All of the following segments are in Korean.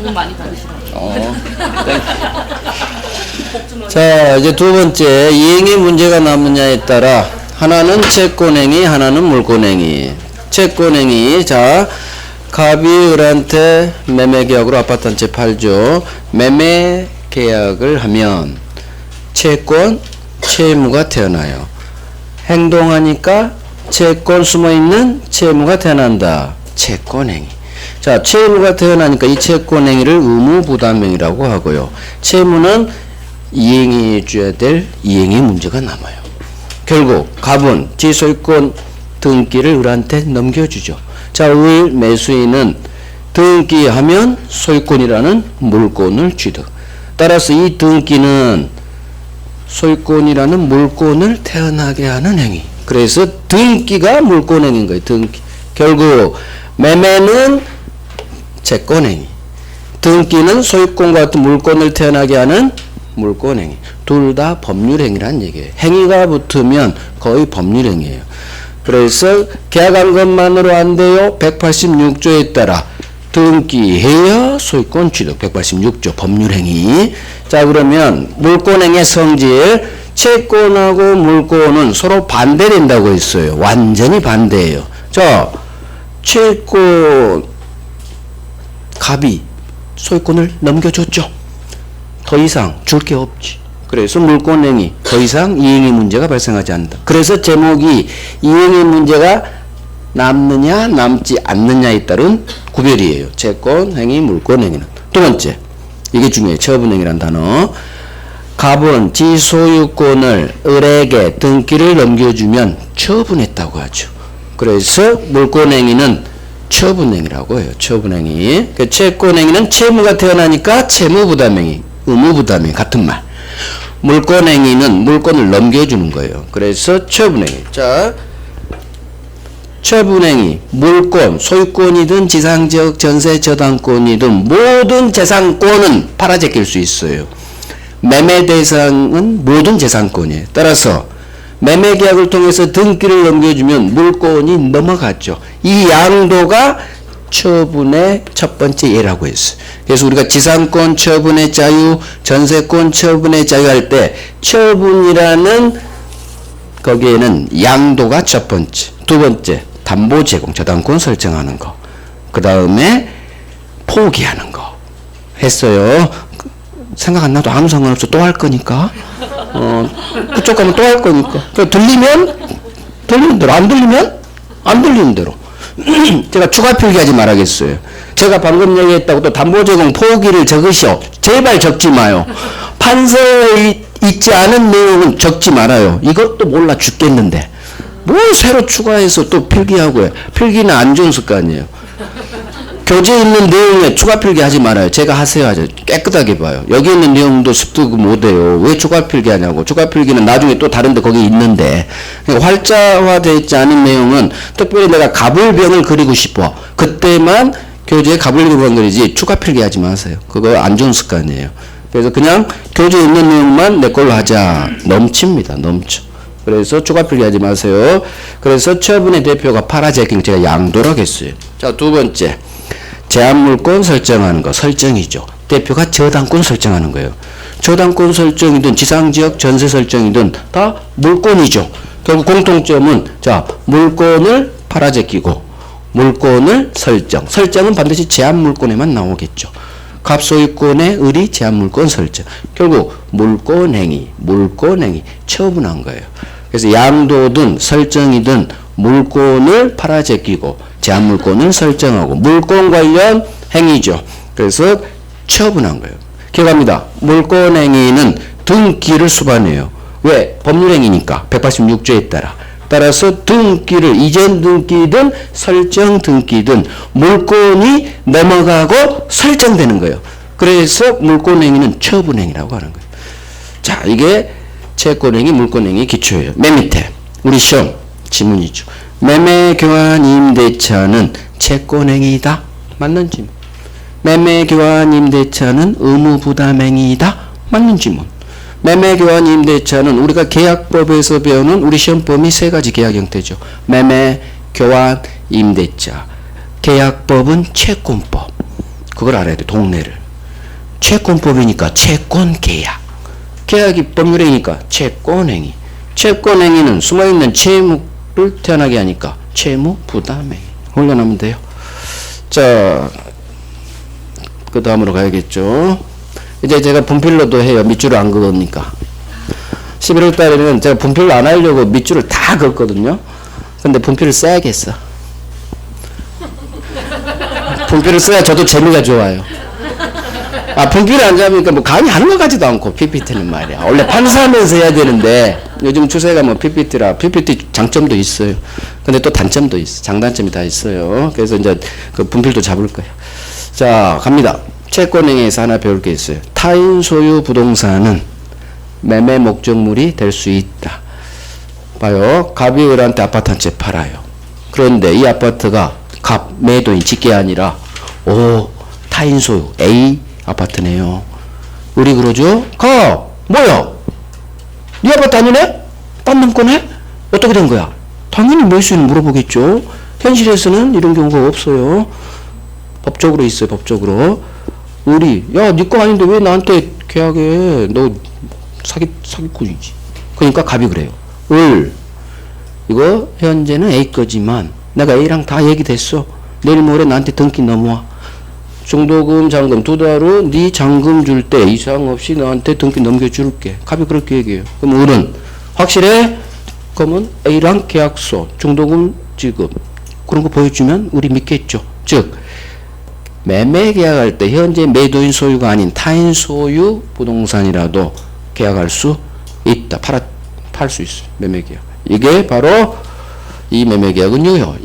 돈 많이 받으시라고. 자, 이제 두 번째, 이행의 문제가 남느냐에 따라 하나는 채권행위, 하나는 물권행위. 채권행위. 자, 갑이 을한테 매매계약으로 아파트 한 채 팔죠. 매매계약을 하면 채권, 채무가 태어나요. 행동하니까 채권 숨어있는 채무가 태어난다. 채권행위. 자, 채무가 태어나니까 이 채권행위를 의무부담행위라고 하고요. 채무는 이행해 줘야 될 이행의 문제가 남아요. 결국 갑은 지소유권 등기를 을한테 넘겨주죠. 자, 을 매수인은 등기하면 소유권이라는 물권을 취득. 따라서 이 등기는 소유권이라는 물권을 태어나게 하는 행위. 그래서 등기가 물권행위인 거예요. 등기. 결국 매매는 채권행위, 등기는 소유권과 같은 물권을 태어나게 하는 물권행위. 둘 다 법률행위란 얘기예요. 행위가 붙으면 거의 법률행위예요. 그래서 계약한 것만으로 안 돼요. 186조에 따라 등기해야 소유권 취득. 186조 법률행위. 자, 그러면 물권행위의 성질, 채권하고 물권은 서로 반대된다고 했어요. 완전히 반대예요. 자, 채권 갑이 소유권을 넘겨줬죠. 더 이상 줄 게 없지. 그래서 물권행위 더 이상 이행의 문제가 발생하지 않는다. 그래서 제목이 이행의 문제가 남느냐 남지 않느냐에 따른 구별이에요. 채권행위, 물권행위는. 두 번째, 이게 중요해요. 처분행위란 단어. 갑은 지소유권을 을에게 등기를 넘겨주면 처분했다고 하죠. 그래서 물권행위는 처분행위라고 해요. 처분행위. 그 채권행위는 채무가 태어나니까 채무부담행위, 의무부담행위 같은 말. 물권행위는 물권을 넘겨주는 거예요. 그래서 처분행위. 자, 처분행위, 물권, 소유권이든 지상지역 전세 저당권이든 모든 재산권은 팔아제낄 수 있어요. 매매 대상은 모든 재산권이에요. 따라서 매매계약을 통해서 등기를 넘겨주면 물권이 넘어갔죠. 이 양도가 처분의 첫 번째 예라고 했어요. 그래서 우리가 지상권 처분의 자유, 전세권 처분의 자유 할 때 처분이라는 거기에는 양도가 첫 번째, 두 번째 담보 제공, 저당권 설정하는 거, 그 다음에 포기하는 거 했어요. 생각 안 나도 아무 상관없어. 또 할 거니까. 그쪽 가면 또 할 거니까. 들리면 들리는 대로, 안 들리면 안 들리는 대로. 제가 추가 필기하지 말아야겠어요. 제가 방금 얘기했다고 또 담보 제공 포기를 적으시오. 제발 적지 마요. 판서에 있지 않은 내용은 적지 말아요. 이것도 몰라 죽겠는데 뭘 새로 추가해서 또 필기하고 해. 필기는 안 좋은 습관이에요. 교재에 있는 내용에 추가 필기하지 말아요. 제가 하세요 하죠. 깨끗하게 봐요. 여기 있는 내용도 습득 못해요. 왜 추가 필기하냐고. 추가 필기는 나중에 또 다른데 거기 있는데. 활자화되어 있지 않은 내용은 특별히 내가 가불병을 그리고 싶어. 그때만 교재에 가불병을 그리지 추가 필기하지 마세요. 그거 안 좋은 습관이에요. 그래서 그냥 교재에 있는 내용만 내 걸로 하자. 넘칩니다. 넘쳐. 그래서 추가 필기하지 마세요. 그래서 처분의 대표가 팔아제끼는 제가 양도라고 했어요. 자, 두 번째. 제한물권 설정하는 거, 설정이죠. 대표가 저당권 설정하는 거예요. 저당권 설정이든 지상지역 전세 설정이든 다 물권이죠. 결국 공통점은 자, 물권을 팔아제끼고 물권을 설정. 설정은 반드시 제한물권에만 나오겠죠. 갑소유권의 을이 제한물권 설정. 결국 물권행위, 처분한 거예요. 그래서 양도든 설정이든 물권을 팔아제끼고 제한물권을 설정하고 물권 관련 행위죠. 그래서 처분한 거예요. 기억합니다. 물권행위는 등기를 수반해요. 왜? 법률행위니까 186조에 따라서 등기를 이전 등기든 설정 등기든 물권이 넘어가고 설정되는 거예요. 그래서 물권행위는 처분행위라고 하는 거예요. 자, 이게 채권행위, 물권행위 기초예요. 맨 밑에 우리 시험 지문이죠. 매매교환 임대차는 채권행위이다. 맞는 질문. 매매교환 임대차는 의무부담행위이다. 맞는 질문. 매매교환 임대차는 우리가 계약법에서 배우는 우리 시험범위 세 가지 계약 형태죠. 매매교환 임대차. 계약법은 채권법. 그걸 알아야 돼. 동네를. 채권법이니까 채권계약. 계약이 법률행위니까 채권행위. 채권행위는 숨어있는 채무를 태어나게 하니까 채무부담행위. 훈련하면 돼요. 자, 그 다음으로 가야겠죠. 이제 제가 분필로도 해요. 밑줄을 안 그으니까. 11월 달에는 제가 분필로 안 하려고 밑줄을 다 긋거든요. 근데 분필을 써야겠어. 분필을 써야 저도 재미가 좋아요. 분필을 안 잡으니까 뭐 강의하는 것 같지도 않고, PPT는 말이야. 원래 판사하면서 해야 되는데, 요즘 추세가 뭐 PPT라, PPT 장점도 있어요. 근데 또 단점도 있어. 장단점이 다 있어요. 그래서 이제 그 분필도 잡을 거예요. 자, 갑니다. 채권행위에서 하나 배울 게 있어요. 타인 소유 부동산은 매매 목적물이 될 수 있다. 봐요. 갑이 을한테 아파트 한 채 팔아요. 그런데 이 아파트가 갑, 매도인, 직계 아니라, 타인 소유, A 아파트네요. 우리 그러죠? 갑, 뭐야? 네 아파트 아니네? 딴 놈 거네? 어떻게 된 거야? 당연히 매수인을 물어보겠죠. 현실에서는 이런 경우가 없어요. 법적으로 있어요, 법적으로. 야, 네 거 아닌데 왜 나한테 계약해? 너 사기꾼이지. 그러니까 갑이 그래요. 이거 현재는 A 거지만 내가 A랑 다 얘기됐어. 내일 모레 나한테 등기 넘어와. 중도금, 잔금 2달 후 네 잔금 줄 때 이상 없이 너한테 등기 넘겨줄게. 갑이 그렇게 얘기해요. 그럼 을은 확실해? 그러면 A랑 계약서, 중도금 지급 그런 거 보여주면 우리 믿겠죠. 즉 매매 계약할 때 현재 매도인 소유가 아닌 타인 소유 부동산이라도 계약할 수 있다. 팔 수 있어요. 매매 계약. 이게 바로 이 매매 계약은 유효.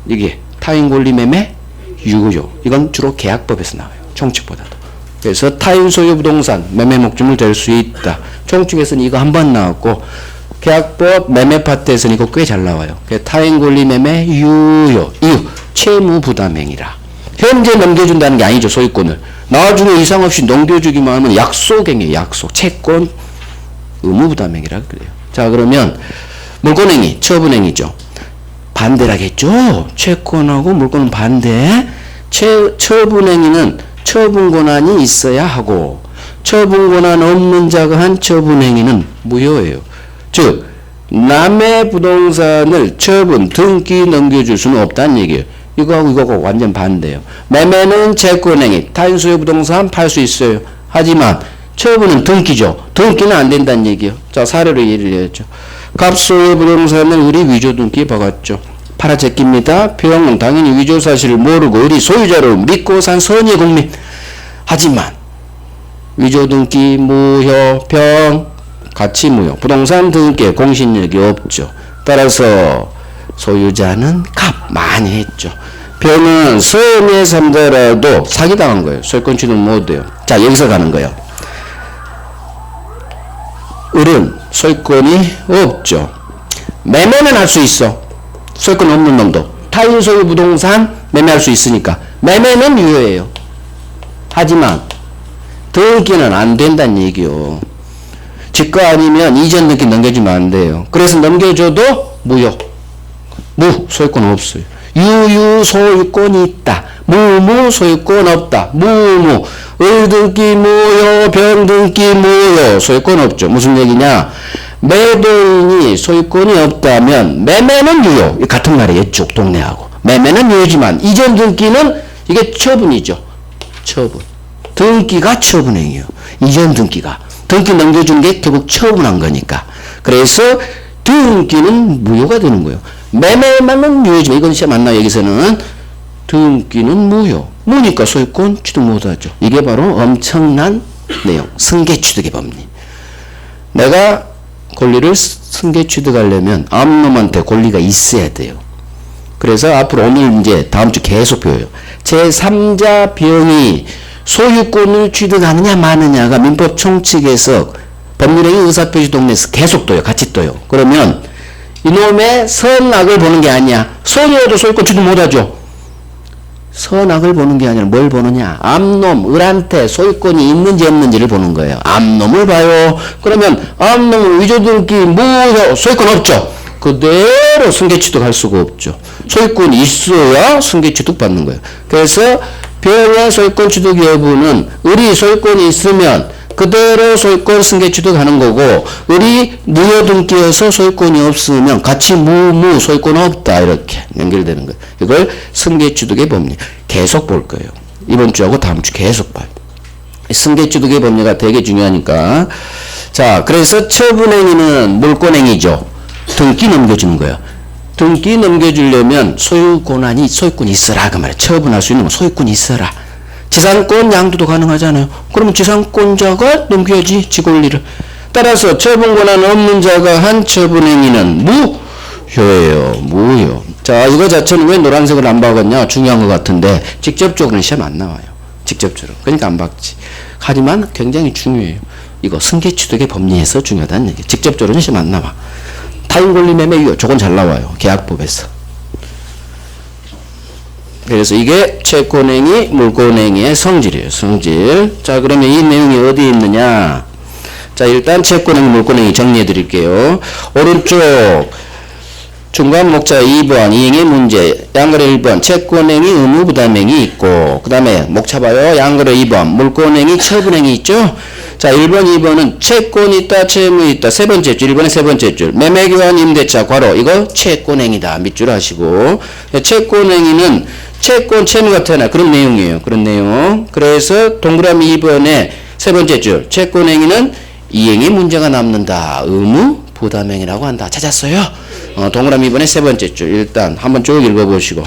이게 타인 권리 매매 유효. 이건 주로 계약법에서 나와요. 총칙보다도. 그래서 타인 소유 부동산 매매 목적물 될 수 있다. 총칙에서는 이거 한 번 나왔고 계약법 매매 파트에서는 이거 꽤 잘 나와요. 타인 권리 매매 유효. 이유 채무 부담행위라. 현재 넘겨준다는 게 아니죠. 소유권을. 나중에 이상 없이 넘겨주기만 하면 약속행위, 약속, 채권 의무 부담행위라 그래요. 자, 그러면 물권행위, 처분행위죠. 반대라겠죠. 채권하고 물권은 반대. 처분행위는 처분 권한이 있어야 하고 처분 권한 없는 자가 한 처분행위는 무효예요. 즉 남의 부동산을 처분, 등기 넘겨줄 수는 없다는 얘기예요. 이거하고 이거가 완전 반대예요. 매매는 채권행위, 타인 소유 부동산 팔 수 있어요. 하지만 처분은 등기죠. 등기는 안 된다는 얘기예요. 자, 사례로 예를 들었죠. 갑 소유 부동산을 우리 위조 등기 박았죠. 팔아제낍니다. 병은 당연히 위조 사실을 모르고 우리 소유자로 믿고 산 선의 국민. 하지만 위조 등기 무효, 병 같이 무효. 부동산 등기에 공신력이 없죠. 따라서 소유자는 갑 많이 했죠. 병은 선의 삼자라도 사기당한 거예요. 소유권 취득 못해요. 자, 여기서 가는 거예요. 을은 소유권이 없죠. 매매는 할 수 있어. 소유권 없는 놈도. 타인 소유 부동산 매매할 수 있으니까. 매매는 유효해요. 하지만 등기는 안 된다는 얘기요. 집가 아니면 이전 등기 넘겨주면 안 돼요. 그래서 넘겨줘도 무효. 소유권 없어요. 유유 소유권이 있다. 무무 소유권 없다. 무무 을 등기 무효, 병 등기 무효. 소유권 없죠. 무슨 얘기냐? 매도인이 소유권이 없다면 매매는 유효. 같은 말이에요. 쭉 동네하고. 매매는 유효지만 이전 등기는 이게 처분이죠. 처분. 등기가 처분행위예요. 이전 등기가. 등기 넘겨준 게 결국 처분한 거니까. 그래서 등기는 무효가 되는 거예요. 매매만은 유효지만 이건 시험 안 나와요. 여기서는 등기는 무효. 무니까 소유권 취득 못하죠. 이게 바로 엄청난 내용. 승계 취득의 법리. 내가 권리를 승계 취득하려면 암놈한테 권리가 있어야 돼요. 그래서 앞으로 오늘 이제 다음 주 계속 배워요. 제3자 병이 소유권을 취득하느냐 마느냐가 민법 총칙에서 법률행위 의사표시 동네에서 계속 떠요. 같이 떠요. 그러면 이놈의 선악을 보는 게 아니야. 선이어도 소유권 취득 못하죠. 선악을 보는 게 아니라 뭘 보느냐. 암놈, 을한테 소유권이 있는지 없는지를 보는 거예요. 암놈을 봐요. 그러면 암놈은 위조등기 무효, 소유권 없죠. 그대로 승계 취득할 수가 없죠. 소유권이 있어야 승계 취득 받는 거예요. 그래서 병의 소유권 취득 여부는 을이 소유권이 있으면 그대로 소유권 승계 취득하는 거고, 을이 무효 등기여서 소유권이 없으면 같이 무무 소유권 없다 이렇게 연결되는 거예요. 이걸 승계 취득의 법리 계속 볼 거예요. 이번 주하고 다음 주 계속 봐요. 승계 취득의 법리가 되게 중요하니까. 자, 그래서 처분행위는 물권행위죠. 등기 넘겨주는 거예요. 등기 넘겨주려면 소유권이 있어라 그 말이에요. 처분할 수 있는 건 소유권이 있어라. 지상권 양도도 가능하잖아요. 그러면 지상권자가 넘겨야지 지권리를. 따라서 처분 권한 없는 자가 한 처분행위는 무효예요. 무효. 자, 이거 자체는 왜 노란색을 안 박았냐? 중요한 것 같은데 직접적으로는 시험 안 나와요. 직접적으로. 그러니까 안 박지. 하지만 굉장히 중요해요. 이거 승계취득의 법리에서 중요하다는 얘기예요. 직접적으로는 시험 안 나와. 타인권리매매 유효. 저건 잘 나와요. 계약법에서. 그래서 이게 채권행위, 물권행위의 성질이에요. 성질. 자, 그러면 이 내용이 어디에 있느냐? 자, 일단 채권행위, 물권행위 정리해 드릴게요. 오른쪽 중간 목차 2번 이행의 문제, 양거래 1번 채권행위, 의무부담행위 있고, 그 다음에 목차 봐요. 양거래 2번 물권행위, 처분행위 있죠? 자, 1번, 2번은 채권이 있다, 채무 있다. 세 번째 줄, 1번의 세 번째 줄. 매매교환 임대차, 괄호. 이거 채권행위다. 밑줄 하시고. 채권행위는 채권, 채무가 태어나. 그런 내용이에요. 그런 내용. 그래서 동그라미 2번의 세 번째 줄. 채권행위는 이행이 문제가 남는다. 의무, 부담행위라고 한다. 찾았어요? 동그라미 2번의 세 번째 줄. 일단 한번 쭉 읽어보시고.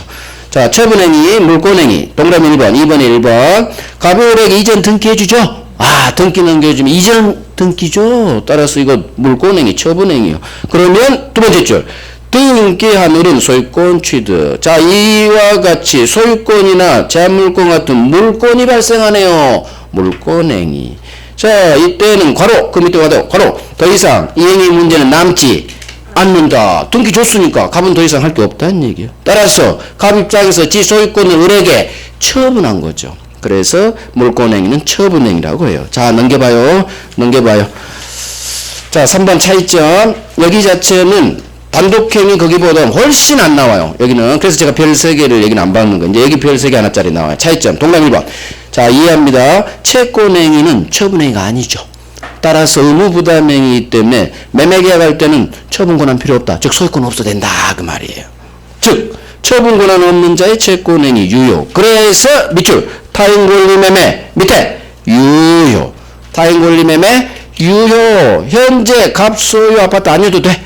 자, 처분행위, 물권행위. 동그라미 1번, 2번에 1번. 가비오렉 이전 등기해주죠? 아, 등기 넘겨주면 이전 등기죠. 따라서 이거 물권행위, 처분행위요. 그러면 두 번째 줄. 등기한 을은 소유권 취득. 자, 이와 같이 소유권이나 제한물권 같은 물권이 발생하네요. 물권행위. 자, 이때는 괄호, 그 밑에 가도 괄호. 더 이상 이행의 문제는 남지 않는다. 등기 줬으니까 갑은 더 이상 할 게 없다는 얘기예요. 따라서 갑 입장에서 지 소유권을 을에게 처분한 거죠. 그래서 물권행위는 처분행위라고 해요. 자, 넘겨봐요. 넘겨봐요. 자, 3번 차이점. 여기 자체는 단독행위 거기보다 훨씬 안 나와요. 여기는. 그래서 제가 별 3개를 여기는 안 받는 거. 이제 여기 별 3개 하나짜리 나와요. 차이점. 동그라미 1번. 자, 이해합니다. 채권행위는 처분행위가 아니죠. 따라서 의무부담행위이기 때문에 매매계약할 때는 처분권한 필요 없다. 즉 소유권 없어도 된다. 그 말이에요. 즉 처분권한 없는 자의 채권행위 유효. 그래서 밑줄 타인권리매매 밑에 유효. 타인권리매매 유효. 현재 갑소유 아파트 아니어도 돼.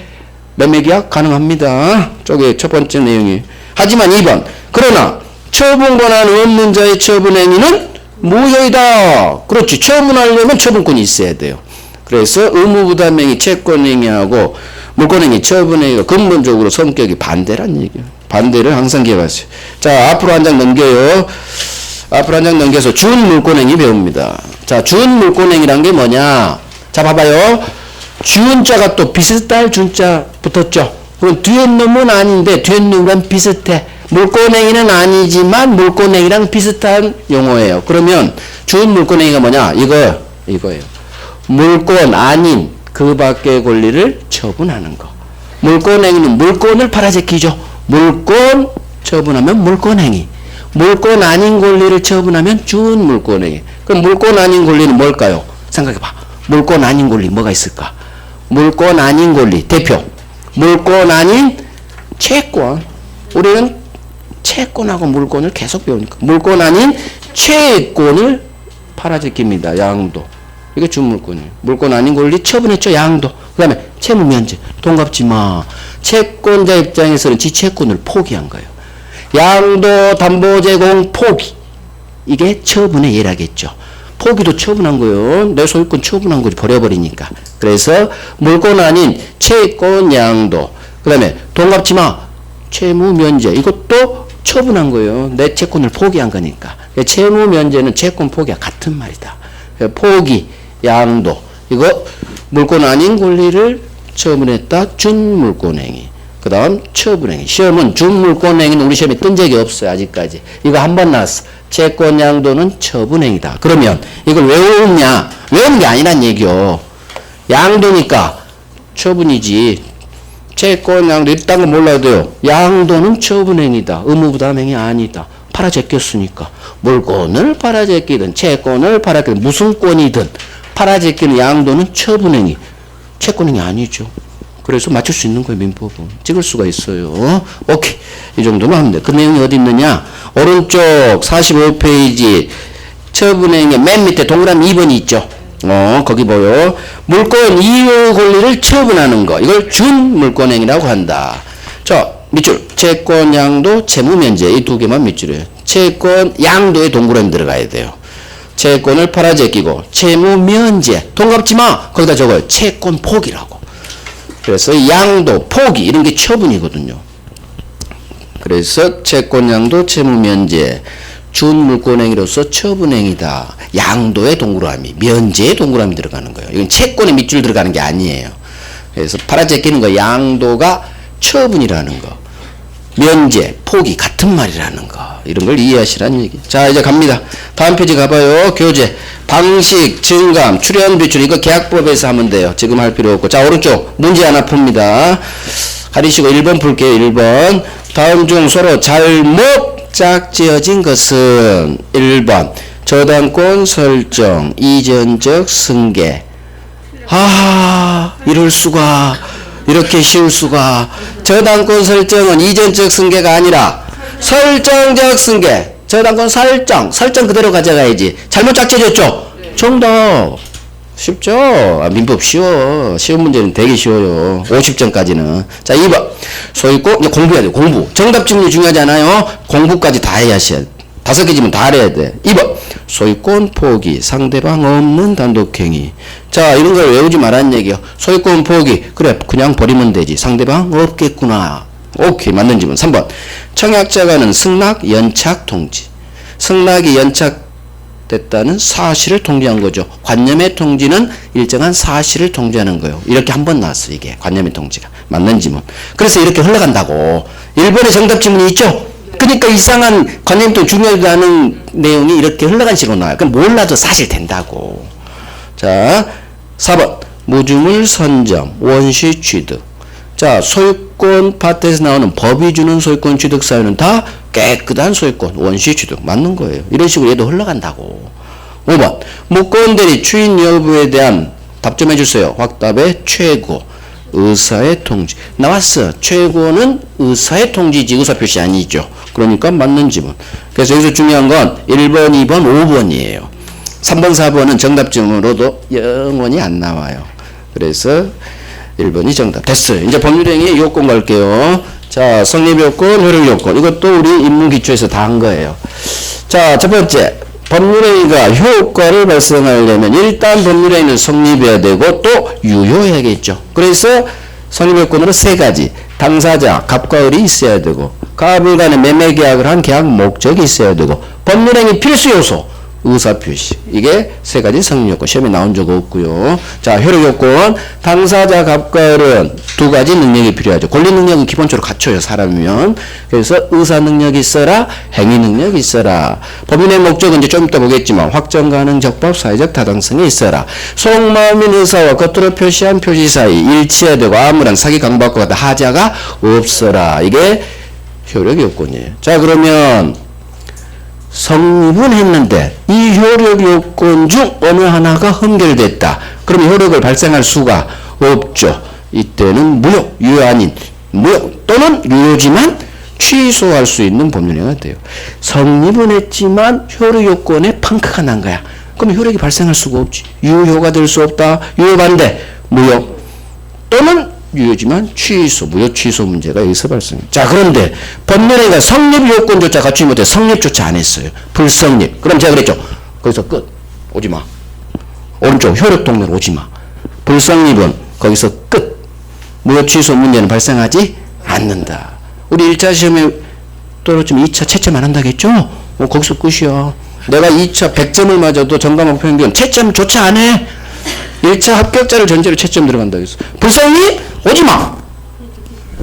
매매계약 가능합니다. 저게 첫 번째 내용이에요. 하지만 2번. 그러나 처분권한 없는 자의 처분행위는 무효이다. 그렇지. 처분하려면 처분권이 있어야 돼요. 그래서 의무부담행위, 채권행위하고 물권행위, 처분행위가 근본적으로 성격이 반대란 얘기예요. 반대를 항상 기억하세요. 자, 앞으로 한 장 넘겨요. 앞으로 한 장 넘겨서 준물권행위 배웁니다. 자, 준물권행위란 게 뭐냐? 자, 봐봐요. 준자가 또 비슷할 준자 붙었죠. 그럼 뒤에 놈은 아닌데 뒤에 놈이랑 비슷해. 물권행위는 아니지만 물권행위랑 비슷한 용어예요. 그러면 준물권행위가 뭐냐? 이거예요. 물권 아닌 그 밖의 권리를 처분하는 거. 물권행위는 물권을 팔아제끼죠. 물권 처분하면 물권행위. 물권 아닌 권리를 처분하면 준물권행위. 그럼 물권 아닌 권리는 뭘까요? 생각해봐. 물권 아닌 권리 뭐가 있을까? 물권 아닌 권리 대표. 물권 아닌 채권. 우리는 채권하고 물권을 계속 배우니까. 물권 아닌 채권을 팔아제낍니다. 양도. 이게 준물권이에요. 물권 아닌 권리 처분했죠. 양도. 그 다음에 채무면제. 돈 갚지 마. 채권자 입장에서는 지 채권을 포기한 거예요. 양도, 담보 제공, 포기. 이게 처분의 예라겠죠. 포기도 처분한 거예요. 내 소유권 처분한 거지. 버려버리니까. 그래서 물권 아닌 채권, 양도. 그 다음에 돈 갚지 마. 채무 면제. 이것도 처분한 거예요. 내 채권을 포기한 거니까. 채무 면제는 채권 포기와 같은 말이다. 포기, 양도. 이거 물권 아닌 권리를 처분했다. 준물권행위. 그 다음 처분행위. 시험은 준물권행위는 우리 시험에 뜬 적이 없어요. 아직까지. 이거 한 번 나왔어. 채권 양도는 처분행위다. 그러면 이걸 왜 외우냐? 외우는 게 아니란 얘기요. 양도니까 처분이지. 채권 양도 이딴 거 몰라도 돼요. 양도는 처분행위다. 의무부담행위 아니다. 팔아제꼈으니까. 물권을 팔아제끼든 채권을 팔아제끼든 무슨 권이든 팔아제끼는 양도는 처분행위. 채권행위 아니죠. 그래서 맞출 수 있는 거예요. 민법은. 찍을 수가 있어요. 오케이. 이 정도만 하면 돼. 그 내용이 어디 있느냐. 오른쪽 45페이지 처분행위 맨 밑에 동그라미 2번이 있죠. 거기 보여. 물권 이유 권리를 처분하는 거. 이걸 준물권행위라고 한다. 자, 밑줄. 채권, 양도, 채무, 면제. 이 두 개만 밑줄이에요. 채권, 양도에 동그라미 들어가야 돼요. 채권을 팔아제끼고 채무, 면제. 동갑지 마. 거기다 적어요. 채권 포기라고. 그래서 양도, 포기 이런 게 처분이거든요. 그래서 채권, 양도, 채무, 면제. 준물권행위로서 처분행위다. 양도의 동그라미, 면제의 동그라미 들어가는 거예요. 이건 채권에 밑줄 들어가는 게 아니에요. 그래서 팔아제끼는 거 양도가 처분이라는 거. 면제, 포기 같은 말이라는 거. 이런 걸 이해하시라는 얘기. 자, 이제 갑니다. 다음 페이지 가봐요. 교재. 방식, 증감, 출현, 비출. 이거 계약법에서 하면 돼요. 지금 할 필요 없고. 자, 오른쪽. 문제 하나 풉니다. 가리시고 1번 풀게요. 1번. 다음 중 서로 잘못 짝지어진 것은 1번 저당권 설정 이전적 승계. 이럴 수가. 이렇게 쉬울 수가. 저당권 설정은 이전적 승계가 아니라 설정적 승계. 저당권 설정 그대로 가져가야지. 잘못 짝지어졌죠? 정답. 쉽죠? 민법 쉬워. 쉬운 문제는 되게 쉬워요. 50점까지는. 자, 2번. 소유권, 이제 공부해야 돼. 공부. 정답 질문이 중요하지 않아요? 공부까지 다 해야 돼. 5개 지문 다 알아야 돼. 2번. 소유권 포기. 상대방 없는 단독행위. 자, 이런 걸 외우지 말라는 얘기야. 소유권 포기. 그래, 그냥 버리면 되지. 상대방 없겠구나. 오케이, 맞는 질문. 3번. 청약자가는 승낙, 연착, 통지. 승낙이 연착됐다는 사실을 통지한 거죠. 관념의 통지는 일정한 사실을 통지하는 거예요. 이렇게 한 번 나왔어, 이게. 관념의 통지가. 맞는 지문. 그래서 이렇게 흘러간다고. 1번에 정답 지문이 있죠? 그러니까 이상한 관념의 통지 중요하다는 내용이 이렇게 흘러간 식으로 나와요. 그럼 몰라도 사실 된다고. 자, 4번. 무주물 선점, 원시 취득. 자, 소유권 파트에서 나오는 법이 주는 소유권 취득 사유는 다 깨끗한 소유권, 원시 취득. 맞는 거예요. 이런 식으로 얘도 흘러간다고. 5번. 무권대리 추인 여부에 대한 답점해 주세요. 확답의 최고. 의사의 통지. 나왔어. 최고는 의사의 통지지 의사 표시 아니죠. 그러니까 맞는 지문. 그래서 여기서 중요한 건 1번, 2번, 5번이에요. 3번, 4번은 정답지문으로도 영원히 안 나와요. 그래서 1번이 정답. 됐어요. 이제 법률행위 요건 갈게요. 자, 성립요건, 효력요건. 이것도 우리 입문기초에서 다 한 거예요. 자, 첫 번째. 법률행위가 효과를 발생하려면 일단 법률행위는 성립해야 되고 또 유효해야겠죠. 그래서 성립요건으로 3가지. 당사자, 갑과 을이 있어야 되고 갑을 간에 매매계약을 한 계약 목적이 있어야 되고 법률행위 필수요소. 의사표시. 이게 3가지 성립요건. 시험에 나온 적 없고요. 자, 효력요건. 당사자 갑과 을은 2가지 능력이 필요하죠. 권리 능력은 기본적으로 갖춰요. 사람이면. 그래서 의사 능력이 있어라. 행위 능력이 있어라. 법인의 목적은 이제 좀 이따 보겠지만 확정 가능 적법 사회적 타당성이 있어라. 속마음인 의사와 겉으로 표시한 표시 사이 일치해야 되고 아무런 사기 강박과 같은 하자가 없어라. 이게 효력요건이에요. 자, 그러면 성립은 했는데 이 효력 요건 중 어느 하나가 흠결됐다. 그럼 효력을 발생할 수가 없죠. 이때는 무효, 유효 아닌 무효 또는 유효지만 취소할 수 있는 법률행위가 돼요. 성립은 했지만 효력 요건에 펑크가 난 거야. 그럼 효력이 발생할 수가 없지. 유효가 될 수 없다. 유효 반대, 무효 또는 유효지만 취소, 무효 취소 문제가 여기서 발생해요. 자, 그런데 법률행위가 성립 요건조차 갖추지 못해 성립조차 안 했어요. 불성립. 그럼 제가 그랬죠. 거기서 끝. 오지 마. 오른쪽 효력 동면 오지 마. 불성립은 거기서 끝. 무효 취소 문제는 발생하지 않는다. 우리 1차 시험에 떨어지면 2차 채점 안 한다겠죠? 거기서 끝이야. 내가 2차 100점을 맞아도 전과목 평균 채점조차 안 해. 1차 합격자를 전제로 채점 들어간다 했어. 불성립 오지마.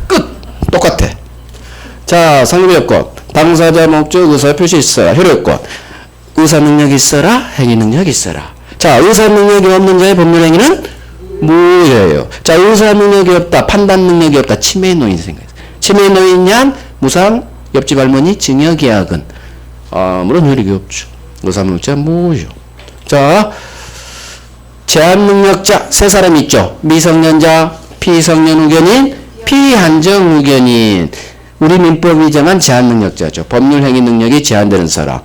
끝. 똑같아. 자, 성립요건. 당사자 목적 의사 표시 있어라. 효력권. 의사 능력이 있어라. 행위 능력이 있어라. 자, 의사 능력이 없는 자의 법률행위는 무효예요. 자, 의사 능력이 없다. 판단 능력이 없다. 치매의 노인 생각했어. 치매의 노인양 무상 옆집 할머니 징역계약은 아무런 효력이 없죠. 의사능력자 무효. 자, 제한능력자 세 사람 있죠. 미성년자, 피성년 의견인, 피한정 의견인. 우리 민법이 정한 제한능력자죠. 법률행위 능력이 제한되는 사람.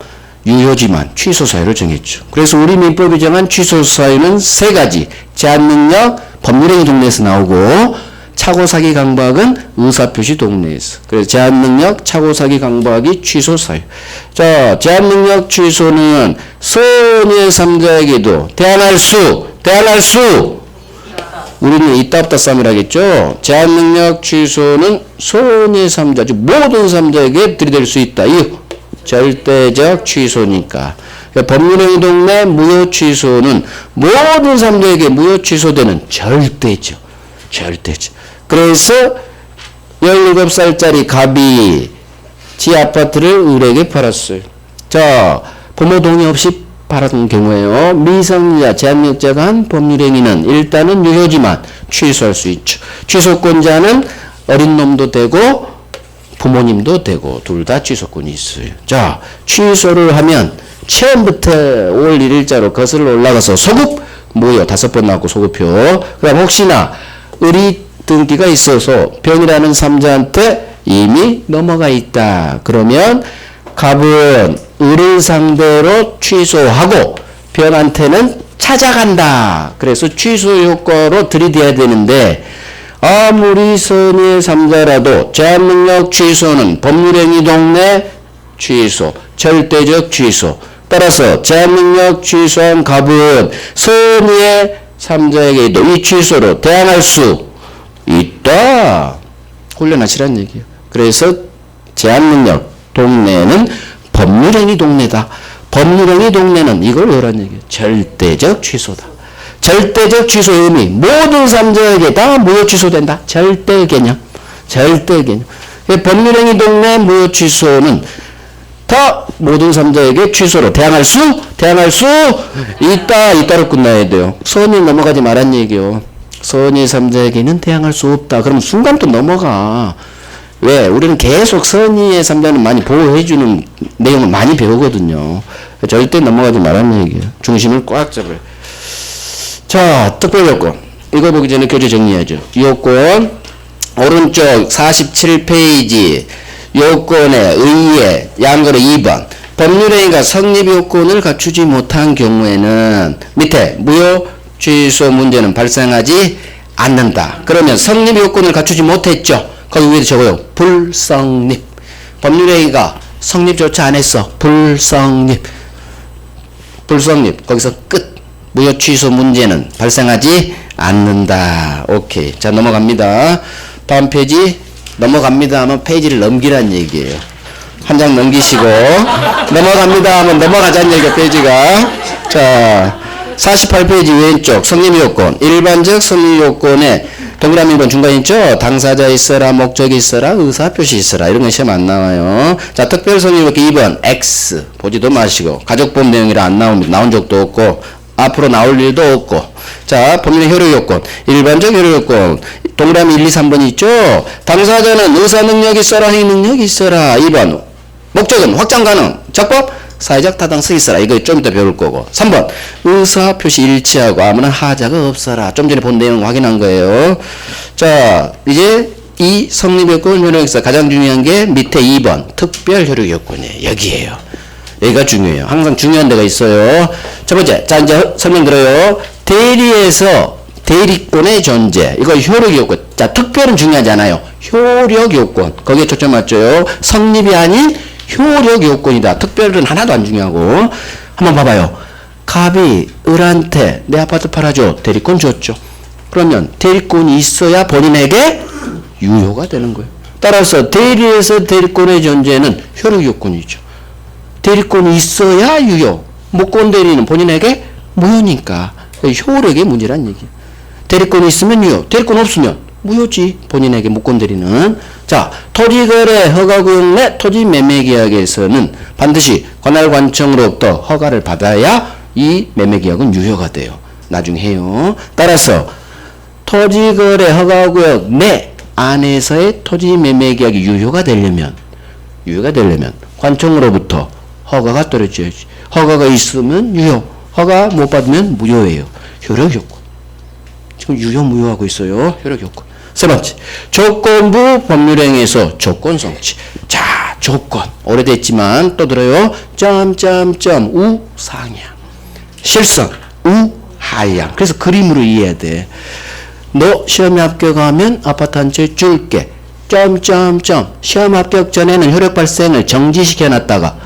유효지만 취소 사유를 정했죠. 그래서 우리 민법이 정한 취소 사유는 세 가지. 제한능력, 법률행위 동네에서 나오고, 차고사기 강박은 의사표시 동네에서. 그래서 제한능력, 차고사기 강박이 취소 사유. 자, 제한능력 취소는 선의 3자에게도 대안할 수. 우리는 있다 없다 싸움을 하겠죠. 제한능력 취소는 선의 3자, 즉 모든 3자에게 들이댈 수 있다. 이유. 절대적 취소니까. 그러니까 법률행위 동네 무효 취소는 모든 3자에게 무효 취소되는 절대죠. 그래서 17살짜리 갑이 지 아파트를 을에게 팔았어요. 자, 부모 동의 없이 팔았던 경우에요. 미성년자, 제한력자가 한 법률행위는 일단은 유효지만 취소할 수 있죠. 취소권자는 어린 놈도 되고 부모님도 되고 둘 다 취소권이 있어요. 자, 취소를 하면 처음부터 5월 1일자로 거슬러 올라가서 소급 무효 5번 나왔고 소급표. 그럼 혹시나 을이 등기가 있어서 변이라는 3자한테 이미 넘어가 있다. 그러면 갑은 을을 상대로 취소하고 변한테는 찾아간다. 그래서 취소 효과로 들이대야 되는데 아무리 선의의 3자라도 제한능력 취소는 법률행위 동네 취소, 절대적 취소. 따라서 제한능력 취소한 갑은 선의의 3자에게도 이 취소로 대항할 수 있다. 훈련하시란 얘기예요. 그래서 제한능력 동네는 법률행위 동네다. 법률행위 동네는 이걸 외우란 얘기예요. 절대적 취소다. 절대적 취소의 의미. 모든 3자에게 다 무효 취소된다. 절대 개념. 법률행위 동네 무효 취소는 다 모든 3자에게 취소로 대항할 수 있다. 이따로 끝나야 돼요. 선이 넘어가지 말란 얘기요. 선의 3자에게는 대항할 수 없다. 그럼 순간 또 넘어가. 왜? 우리는 계속 선의의 3자는 많이 보호해주는 내용을 많이 배우거든요. 절대 넘어가지 말란 얘기예요. 중심을 꽉 잡아요. 자, 특별요건. 이거 보기 전에 교재 정리하죠. 요건 오른쪽 47페이지 요건에 의해 양거로 2번 법률행위가 성립요건을 갖추지 못한 경우에는 밑에 무효 취소 문제는 발생하지 않는다. 그러면 성립요건을 갖추지 못했죠. 거기 위에 적어요. 불성립. 법률행위가 성립조차 안 했어. 불성립. 거기서 끝. 무효 취소 문제는 발생하지 않는다. 오케이. 자, 넘어갑니다. 다음 페이지 넘어갑니다 하면 페이지를 넘기란 얘기예요. 한 장 넘기시고 넘어갑니다 하면 넘어가자는 얘기예요. 페이지가. 자, 48페이지 왼쪽 성립요건. 일반적 성립요건에 동그라미 1번 중간에 있죠. 당사자 있어라, 목적이 있어라, 의사표시 있어라. 이런 건 시험 안 나와요. 자, 특별성립요건 2번 X 보지도 마시고 가족법 내용이라 안 나옵니다. 나온 적도 없고 앞으로 나올 일도 없고. 자, 법률 효력요건. 일반적 효력요건. 동그라미 1, 2, 3번 있죠. 당사자는 의사능력이 있어라, 행위능력이 있어라. 2번. 목적은 확장 가능. 적법, 사회적 타당성이 있어라. 이거 좀 이따 배울 거고. 3번. 의사표시 일치하고 아무런 하자가 없어라. 좀 전에 본 내용 확인한 거예요. 자, 이제 이 성립요건 효력에서 가장 중요한 게 밑에 2번. 특별 효력요건이에요. 여기에요. 여기가 중요해요. 항상 중요한 데가 있어요. 첫 번째, 자, 이제 설명 들어요. 대리에서 대리권의 존재. 이거 효력요건. 자, 특별은 중요하지 않아요. 효력요건. 거기에 초점 맞춰요. 성립이 아닌 효력요건이다. 특별은 하나도 안 중요하고. 한번 봐봐요. 갑이 을한테 내 아파트 팔아줘. 대리권 줬죠. 그러면 대리권이 있어야 본인에게 유효가 되는 거예요. 따라서 대리에서 대리권의 존재는 효력요건이죠. 대리권이 있어야 유효. 무권 대리는 본인에게 무효니까. 효력의 문제란 얘기예요. 대리권이 있으면 유효. 대리권 없으면 무효지. 본인에게 무권 대리는. 자, 토지거래 허가구역 내 토지 매매계약에서는 반드시 관할관청으로부터 허가를 받아야 이 매매계약은 유효가 돼요. 나중에 해요. 따라서 토지거래 허가구역 내 안에서의 토지 매매계약이 유효가 되려면 관청으로부터 허가가 떨어져야지. 허가가 있으면 유효, 허가 못 받으면 무효예요. 효력 요건. 지금 유효 무효하고 있어요. 효력 요건. 세 번째, 조건부 법률행위에서 조건 성취. 자, 조건 오래됐지만 또 들어요. 점점점 우상향, 실선 우하향. 그래서 그림으로 이해해야 돼. 너 시험에 합격하면 아파트 한 채 줄게. 점점점. 시험 합격 전에는 효력 발생을 정지시켜 놨다가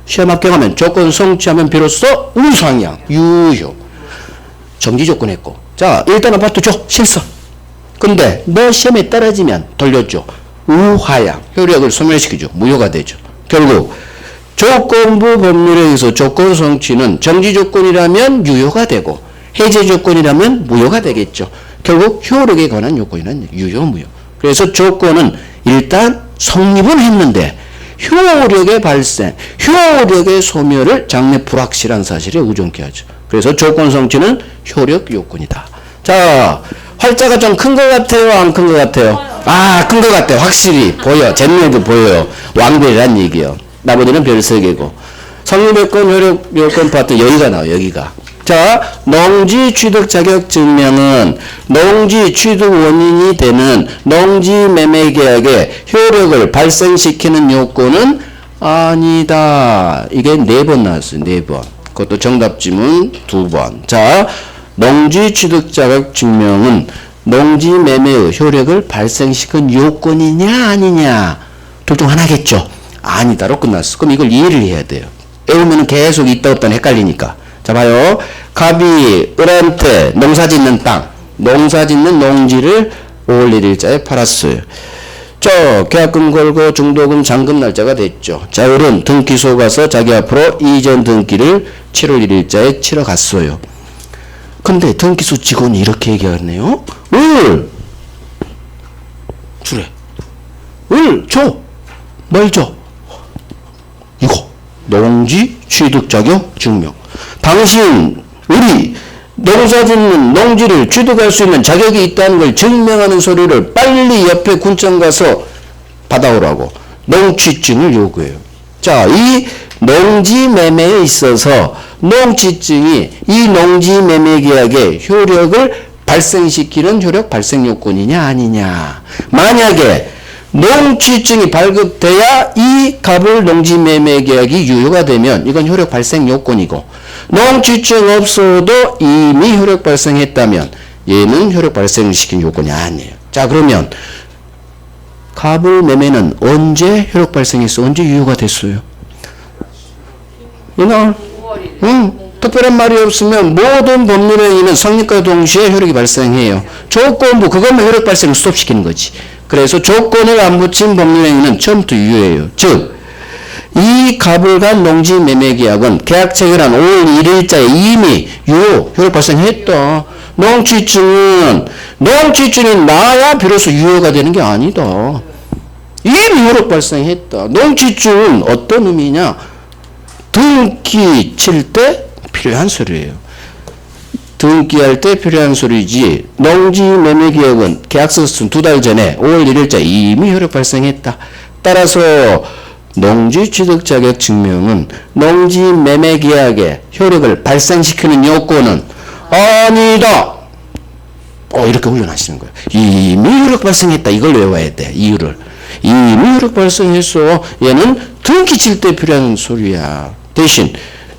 시험 합격하면 조건 성취하면 비로소 우상향 유효. 정지 조건 했고. 자, 일단 아파트 줘. 실선. 근데 너 시험에 떨어지면 돌려줘. 우하향. 효력을 소멸시키죠. 무효가 되죠. 결국 조건부 법률에 의해서 조건 성취는 정지 조건이라면 유효가 되고 해제 조건이라면 무효가 되겠죠. 결국 효력에 관한 요건이란 유효 무효. 그래서 조건은 일단 성립은 했는데 효력의 발생, 효력의 소멸을 장래 불확실한 사실에 의존케 하죠. 그래서 조건 성취는 효력 요건이다. 자, 활자가 좀 큰 것 같아요? 안 큰 것 같아요? 아, 큰 것 같아요. 확실히 보여. 제 눈에도 보여요. 왕별이란 얘기요. 나머지는 별 3개고. 성립요건, 효력 요건 파트 여기가 나와요. 여기가. 자, 농지 취득 자격 증명은 농지 취득 원인이 되는 농지 매매 계약의 효력을 발생시키는 요건은 아니다. 이게 4번 나왔어요. 4번. 그것도 정답 지문 2번. 자, 농지 취득 자격 증명은 농지 매매의 효력을 발생시킨 요건이냐 아니냐 둘 중 하나겠죠. 아니다로 끝났어. 그럼 이걸 이해를 해야 돼요. 외우면 계속 있다 없다 헷갈리니까. 자, 봐요. 갑이 을한테 농사 짓는 땅, 농사 짓는 농지를 5월 1일자에 팔았어요. 계약금 걸고 중도금 잔금 날짜가 됐죠. 자, 을은 등기소 가서 자기 앞으로 이전 등기를 7월 1일자에 치러 갔어요. 근데 등기소 직원이 이렇게 얘기하네요. 을 주래. 을 줘. 뭘 줘? 이거 농지 취득 자격 증명. 당신 우리 농사 짓는 농지를 취득할 수 있는 자격이 있다는 걸 증명하는 서류를 빨리 옆에 군청 가서 받아오라고 농취증을 요구해요. 자, 이 농지 매매에 있어서 농취증이 이 농지 매매 계약의 효력을 발생시키는 효력 발생 요건이냐 아니냐. 만약에 농취증이 발급돼야 이 갑을 농지 매매 계약이 유효가 되면 이건 효력 발생 요건이고, 농취증 없어도 이미 효력 발생했다면 얘는 효력 발생시킨 요건이 아니에요. 자, 그러면 갑을 매매는 언제 효력 발생했어? 언제 유효가 됐어요? 이날? 특별한 말이 없으면 모든 법률행위는 성립과 동시에 효력이 발생해요. 조건부 그것만 효력 발생을 스톱시키는 거지. 그래서 조건을 안 붙인 법률행위는 처음부터 유효해요. 즉, 이 갑을 간 농지 매매 계약은 계약 체결한 5월 1일자에 이미 효력 발생했다. 농취증이 나야 비로소 유효가 되는 게 아니다. 이미 효력 발생했다. 농취증은 어떤 의미냐? 등기 칠 때 필요한 서류예요. 등기할 때 필요한 서류이지, 농지 매매 계약은 계약서 쓴 2달 전에 5월 1일자 이미 효력 발생했다. 따라서 농지 취득 자격 증명은 농지 매매 계약의 효력을 발생시키는 요건은 아니다. 이렇게 훈련하시는 거예요. 이미 효력 발생했다. 이걸 외워야 돼. 이유를. 이미 효력 발생했어. 얘는 등기 칠 때 필요한 서류야. 대신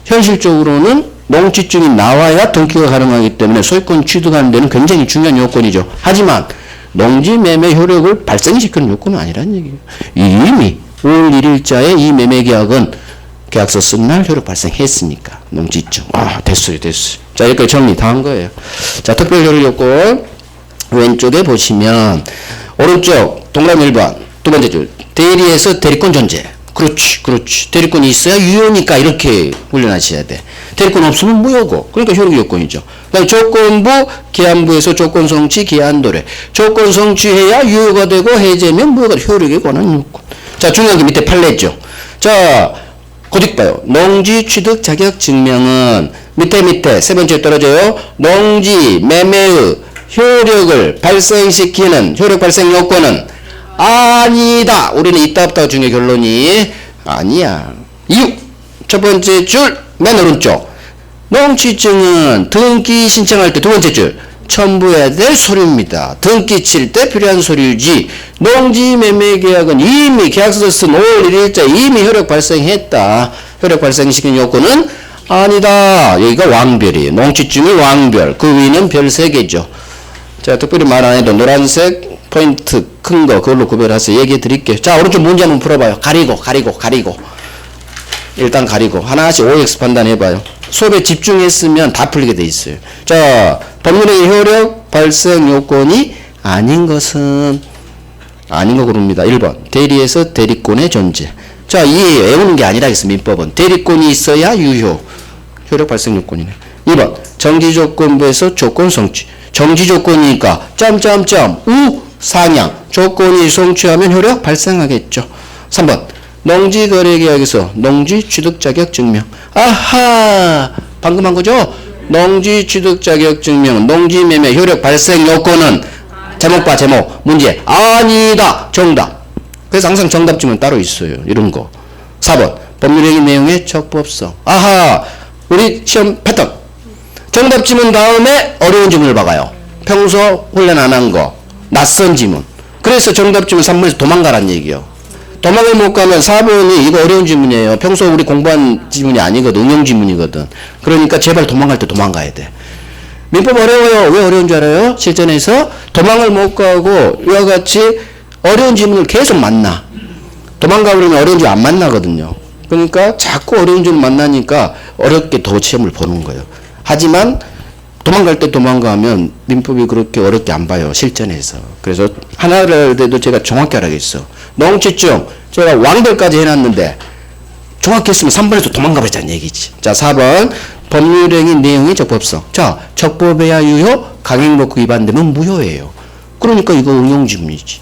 현실적으로는 농취증이 나와야 등기가 가능하기 때문에 소유권 취득하는 데는 굉장히 중요한 요건이죠. 하지만 농지 매매 효력을 발생시키는 요건은 아니라는 얘기예요. 이미 5월 1일자에 이 매매 계약은 계약서 쓴 날 효력 발생했으니까 농취증. 됐어요. 자, 여기까지 정리 다 한 거예요. 자, 특별 효력 요건 왼쪽에 보시면 오른쪽 동그라미 1번 두 번째 줄 대리에서 대리권 존재. 그렇지. 대리권이 있어야 유효니까 이렇게 훈련하셔야 돼. 대리권 없으면 무효고. 그러니까 효력 요건이죠. 그다음에 조건부, 기한부에서 조건 성취, 기한 도래. 조건 성취해야 유효가 되고 해제면 무효가 돼. 효력에 관한 요건. 자, 중요한 게 밑에 판례죠. 자, 고딕 봐요. 농지 취득 자격 증명은 밑에 세 번째 떨어져요. 농지 매매의 효력을 발생시키는 효력 발생 요건은 아니다. 우리는 있다 없다 중에 결론이 아니야. 이유. 첫 번째 줄 맨 오른쪽. 농취증은 등기 신청할 때 두 번째 줄 첨부해야 될 서류입니다. 등기 칠 때 필요한 서류지. 농지 매매 계약은 이미 계약서 쓴 5월 1일자 이미 효력 발생했다. 효력 발생시킨 요건은 아니다. 여기가 왕별이에요. 농취증이 왕별. 그 위는 별 3개죠. 자, 특별히 말 안 해도 노란색 포인트 큰 거 그걸로 구별해서 얘기해 드릴게요. 자, 오른쪽 문제 한번 풀어봐요. 가리고. 일단 가리고. 하나씩 OX 판단해봐요. 수업에 집중했으면 다 풀리게 돼 있어요. 자, 법률의 효력 발생 요건이 아닌 것은 아닌 거 고릅니다. 1번. 대리에서 대리권의 존재. 자, 이 외우는 게 아니라 민법은 대리권이 있어야 유효. 효력 발생 요건이네. 2번. 정지조건부에서 조건 성취. 정지조건이니까 점점점 우상향. 조건이 성취하면 효력 발생하겠죠. 3번. 농지거래계약에서 농지취득자격증명. 아하! 방금 한 거죠? 농지취득자격증명, 농지매매 효력 발생 요건은 제목 봐, 제목. 문제. 아니다. 정답. 그래서 항상 정답 지문 따로 있어요. 이런 거. 4번. 법률행위 내용의 적법성. 아하! 우리 시험 패턴. 정답 지문 다음에 어려운 지문을 박아요. 평소 훈련 안 한 거. 낯선 지문. 그래서 정답 지문 3번에서 도망가란 얘기요. 도망을 못 가면 4번이 이거 어려운 지문이에요. 평소 우리 공부한 지문이 아니거든. 응용 지문이거든. 그러니까 제발 도망갈 때 도망가야 돼. 민법 어려워요. 왜 어려운 줄 알아요? 실전에서 도망을 못 가고 이와 같이 어려운 지문을 계속 만나. 도망가버리면 어려운 지문 안 만나거든요. 그러니까 자꾸 어려운 지문 만나니까 어렵게 더 시험을 보는 거예요. 하지만 도망갈 때 도망가면 민법이 그렇게 어렵게 안 봐요. 실전에서. 그래서 하나를 해도 제가 정확히 하라겠어. 농취증 제가 왕별까지 해놨는데 정확히 했으면 3번에서 도망가 버렸다는 얘기지. 자, 4번 법률행위 내용의 적법성. 자, 적법해야 유효, 강행법규 위반되면 무효예요. 그러니까 이거 응용지문이지.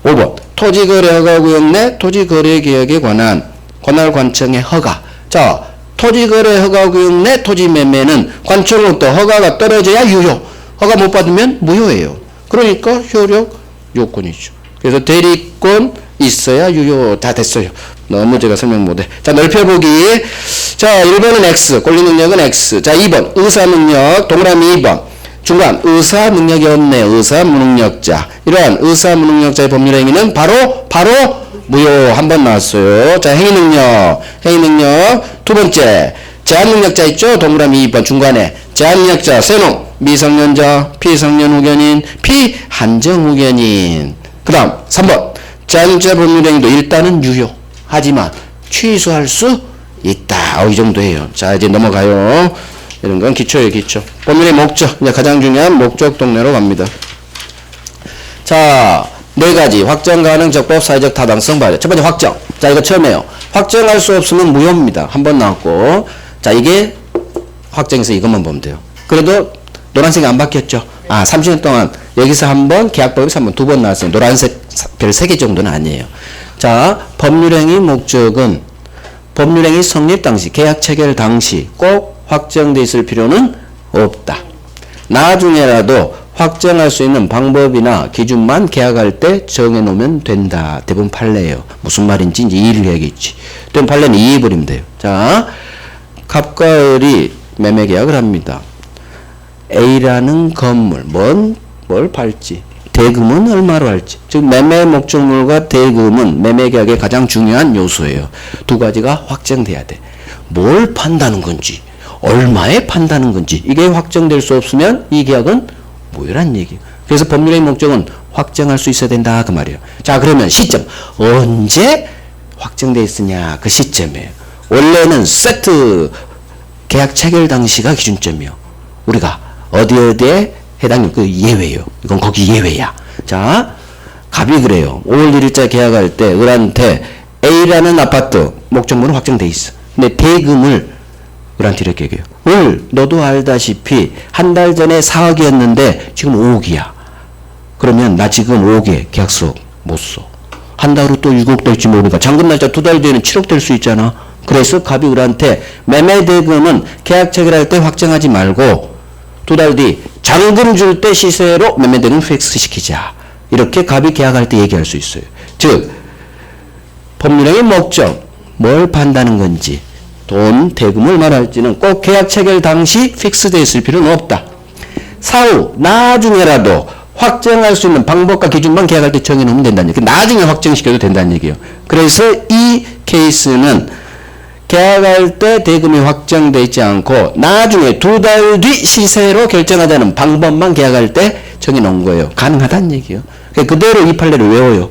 5번 토지거래허가구역 내 토지거래계약에 관한 관할관청의 허가. 자, 토지거래 허가구역 내 토지매매는 관청으로부터 허가가 떨어져야 유효. 허가 못 받으면 무효예요. 그러니까 효력 요건이죠. 그래서 대리권 있어야 유효. 다 됐어요. 너무 제가 설명 못해. 자, 넓혀보기. 자, 1번은 X. 권리능력은 X. 자, 2번 의사능력. 동그라미 2번. 중간 의사능력이 없네. 의사무능력자. 이러한 의사무능력자의 법률행위는 바로 무효. 한 번 나왔어요. 자, 행위능력. 두 번째 제한능력자 있죠. 동그라미 2번 중간에 제한능력자 세농 미성년자 피성년 후견인 피한정 후견인. 그 다음 3번 제한능력자 법률행위도 일단은 유효. 하지만 취소할 수 있다. 이 정도예요. 자, 이제 넘어가요. 이런 건 기초예요. 기초. 법률의 목적. 이제 가장 중요한 목적 동네로 갑니다. 자, 4가지 확정 가능 적법 사회적 타당성 발휘. 첫 번째 확정. 자, 이거 처음에요. 확정할 수 없으면 무효입니다. 한 번 나왔고. 자, 이게 확정해서 이것만 보면 돼요. 그래도 노란색이 안 바뀌었죠. 30년 동안 여기서 한 번, 계약법에서 한 번, 2번 나왔어요. 노란색 별 3개 정도는 아니에요. 자, 법률행위 목적은 법률행위 성립 당시, 계약 체결 당시 꼭 확정돼 있을 필요는 없다. 나중에라도 확정할 수 있는 방법이나 기준만 계약할 때 정해놓으면 된다. 대부분 판례예요. 무슨 말인지 이제 이해를 해야겠지. 대부분 판례는 이해해버리면 돼요. 자, 갑과 을이 매매 계약을 합니다. A라는 건물, 뭘 팔지, 대금은 얼마로 할지. 즉 매매 목적물과 대금은 매매 계약의 가장 중요한 요소예요. 2가지가 확정돼야 돼. 뭘 판다는 건지, 얼마에 판다는 건지 이게 확정될 수 없으면 이 계약은 무효란 얘기예요. 그래서 법률의 목적은 확정할 수 있어야 된다 그 말이에요. 자, 그러면 시점 언제 확정돼 있으냐 그 시점이에요. 원래는 세트 계약 체결 당시가 기준점이요. 우리가 어디에 해당이 그 예외예요. 이건 거기 예외야. 자, 갑이 그래요. 5월 1일자 계약할 때 을한테 A라는 아파트 목적물은 확정돼 있어. 근데 대금을 을한테 이렇게 얘기해요. 을, 너도 알다시피 한 달 전에 4억이었는데 지금 5억이야. 그러면 나 지금 5억에 계약서 못 써. 한 달 후 또 6억 될지 모르니까 잔금 날짜 2달 뒤에는 7억 될 수 있잖아. 그래서 갑이 을한테 매매 대금은 계약 체결할 때 확정하지 말고 2달 뒤 잔금 줄 때 시세로 매매 대금 팩스 시키자. 이렇게 갑이 계약할 때 얘기할 수 있어요. 즉 법률행위 목적, 뭘 판다는 건지, 돈, 대금을 말할지는 꼭 계약 체결 당시 픽스되어 있을 필요는 없다. 사후 나중에라도 확정할 수 있는 방법과 기준만 계약할 때 정해놓으면 된다는 얘기예요. 나중에 확정시켜도 된다는 얘기예요. 그래서 이 케이스는 계약할 때 대금이 확정되지 않고 나중에 2달 뒤 시세로 결정하자는 방법만 계약할 때 정해놓은 거예요. 가능하다는 얘기예요. 그대로 이 판례를 외워요.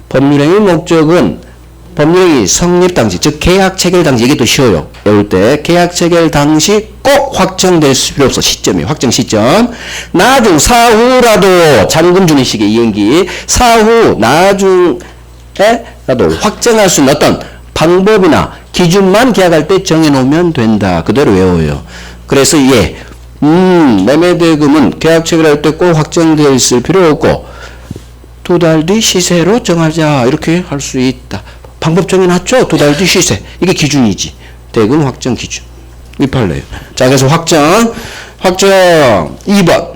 법률행위 목적은 법률행위 성립 당시, 즉 계약 체결 당시, 이게 또 쉬워요. 외울 때 계약 체결 당시 꼭 확정될 필요 없어. 시점이 확정 시점. 나중 사후라도 잔금 주는 식의 이행기 사후 나중에라도 확정할 수 있는 어떤 방법이나 기준만 계약할 때 정해놓으면 된다. 그대로 외워요. 그래서 매매대금은 계약 체결할 때 꼭 확정되어 있을 필요 없고 2달 뒤 시세로 정하자. 이렇게 할 수 있다. 방법 정해놨죠? 2달 뒤 시세. 이게 기준이지. 대금 확정 기준. 이 판례예요. 자, 그래서 확정 2번.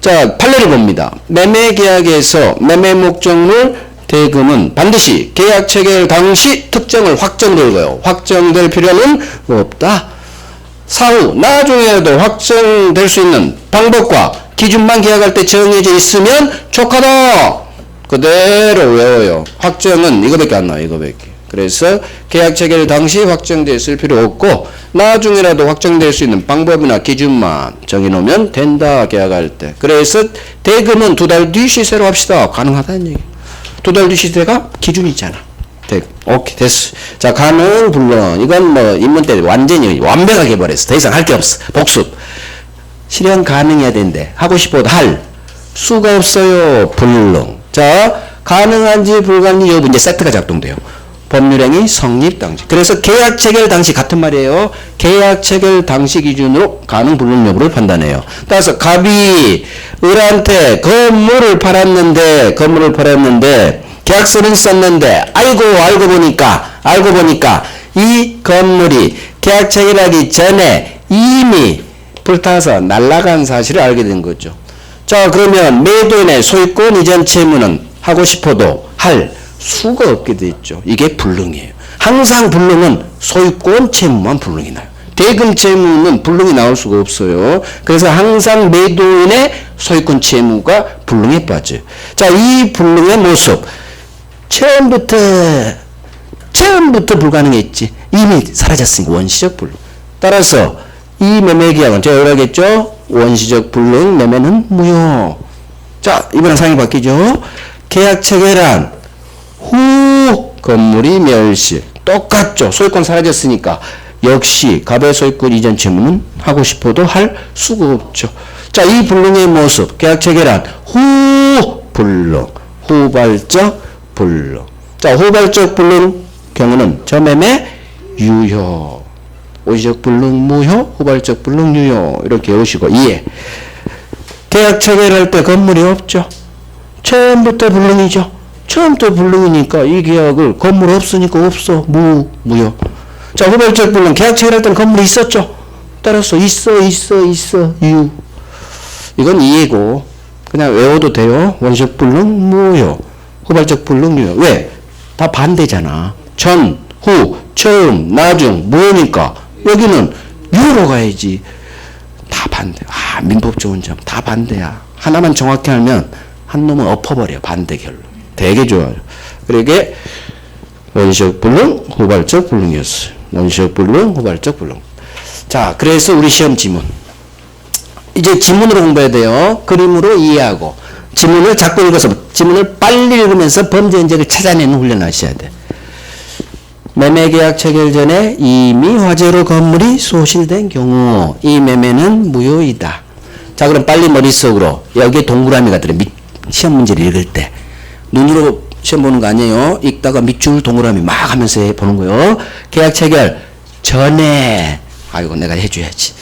자, 판례를 봅니다. 매매계약에서 매매 목적물 대금은 반드시 계약 체결 당시 특정을 확정될 거예요. 확정될 필요는 없다. 사후 나중에라도 확정될 수 있는 방법과 기준만 계약할 때 정해져 있으면 촉하다. 그대로 외워요. 확정은 이거밖에 안 나와요. 이거밖에. 그래서 계약 체결 당시 확정됐을 필요 없고 나중에라도 확정될 수 있는 방법이나 기준만 정해놓으면 된다. 계약할 때. 그래서 대금은 2달 뒤 시세로 합시다. 가능하다는 얘기. 2달 뒤 시세가 기준이잖아. 오케이, 됐어. 자, 가능, 불능. 이건 뭐 인문 때 완전히 완벽하게 해버렸어. 더 이상 할 게 없어. 복습. 실현 가능해야 되는데 하고 싶어도 할 수가 없어요. 불능. 자, 가능한지 불가능한지 여부 이제 세트가 작동돼요. 법률행위 성립 당시. 그래서 계약 체결 당시 같은 말이에요. 계약 체결 당시 기준으로 가능 불능 여부를 판단해요. 따라서 갑이 을한테 건물을 팔았는데 계약서는 썼는데 알고 보니까 이 건물이 계약 체결하기 전에 이미 불타서 날아간 사실을 알게 된 거죠. 자, 그러면 매도인의 소유권 이전 채무는 하고 싶어도 할 수가 없게 돼 있죠. 이게 불능이에요. 항상 불능은 소유권 채무만 불능이 나요. 대금 채무는 불능이 나올 수가 없어요. 그래서 항상 매도인의 소유권 채무가 불능에 빠져요. 자, 이 불능의 모습 처음부터 불가능했지. 이미 사라졌으니까 원시적 불능. 따라서 이 매매계약은 제가 요라겠죠. 원시적 불능 매매는 무효. 자, 이번엔 상황이 바뀌죠. 계약 체결한 후 건물이 멸실. 똑같죠. 소유권 사라졌으니까 역시 갑의 소유권 이전 채무는 하고 싶어도 할 수가 없죠. 자, 이 불능의 모습 계약 체결한 후 불능. 후발적 불능. 자, 후발적 불능 경우는 저매매 유효. 원시적 불능 무효, 후발적 불능 유효. 이렇게 외우시고 이해. 계약 체결할 때 건물이 없죠. 처음부터 불능이죠. 처음부터 불능이니까 이 계약을 건물 없으니까 없어. 무효. 자, 후발적 불능 계약 체결할 때는 건물이 있었죠. 따라서 있어 유. 이건 이해고 그냥 외워도 돼요. 원시적 불능 무효, 후발적 불능 유효. 왜? 다 반대잖아. 전, 후, 처음, 나중 무효니까 여기는 유로 가야지. 다 반대. 민법 좋은 점. 다 반대야. 하나만 정확히 하면 한 놈은 엎어버려. 반대 결론. 되게 좋아요. 그러게 원시적 불능, 후발적 불능이었어요. 원시적 불능, 후발적 불능. 자, 그래서 우리 시험 지문. 이제 지문으로 공부해야 돼요. 그림으로 이해하고. 지문을 자꾸 읽어서 지문을 빨리 읽으면서 범죄 흔적을 찾아내는 훈련을 하셔야 돼. 매매계약 체결 전에 이미 화재로 건물이 소실된 경우 이 매매는 무효이다. 자, 그럼 빨리 머릿속으로 여기에 동그라미가 들어. 시험 문제를 읽을 때 눈으로 시험 보는 거 아니에요. 읽다가 밑줄 동그라미 막 하면서 보는 거예요. 계약 체결 전에 아이고 내가 해줘야지.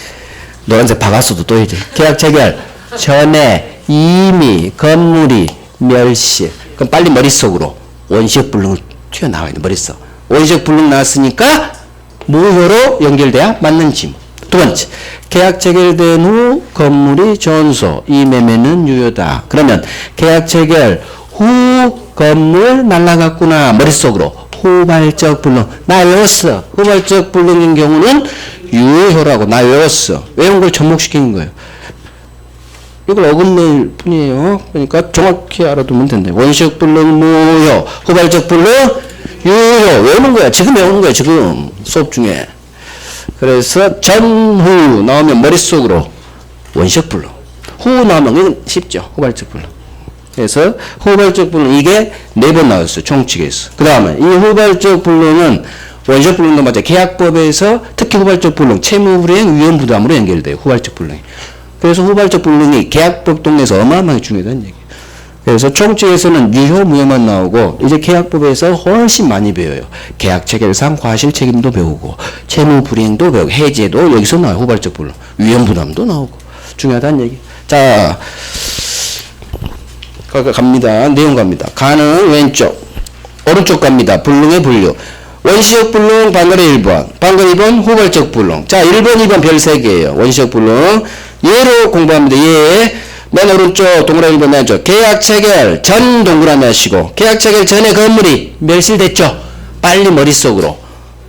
노란색 박았어도 또 해줘. 계약 체결 전에 이미 건물이 멸실. 그럼 빨리 머릿속으로 원시적 불능을 튀어나와야 돼. 머릿속. 원시적 불능 나왔으니까 무효로 연결돼야 맞는 지문. 두 번째, 계약 체결된 후 건물이 전소. 이 매매는 유효다. 그러면 계약 체결 후 건물 날라갔구나. 머릿속으로 후발적 불능. 나 외웠어. 후발적 불능인 경우는 유효라고 나 외웠어. 외운 걸 접목시키는 거예요. 이걸 어긋낼 뿐이에요. 그러니까 정확히 알아두면 된다. 원시적 불능 무효, 후발적 불능 유효. 외우는 거야. 지금 외우는 거야. 지금 수업 중에. 그래서 전후 나오면 머릿속으로 원시적 불능. 후 나오면 이건 쉽죠. 후발적 불능. 그래서 후발적 불능 이게 4번 나왔어요. 총칙에서. 그 다음에 이 후발적 불능은 원시적 불능도 맞아. 계약법에서 특히 후발적 불능 채무불이행 위험부담으로 연결돼요. 후발적 불능이. 그래서 후발적 불능이 계약법 동네에서 어마어마하게 중요하다는 얘기예요. 그래서 총칙에서는 유효 무효만 나오고 이제 계약법에서 훨씬 많이 배워요. 계약체결상 과실책임도 배우고 채무불이행도 배우고 해제도 여기서 나와요. 후발적 불능. 위험부담도 나오고 중요하다는 얘기. 자 갑니다. 내용 갑니다. 가는 왼쪽 오른쪽 갑니다. 불능의 분류. 원시적 불능 방금 1번 방금 2번 후발적 불능. 자 1번 2번 별 3개예요. 원시적 불능 예로 공부합니다. 예. 맨 오른쪽 동그라미 1번 왼쪽 계약 체결 전 동그라미 하시고 계약 체결 전에 건물이 멸실됐죠. 빨리 머릿속으로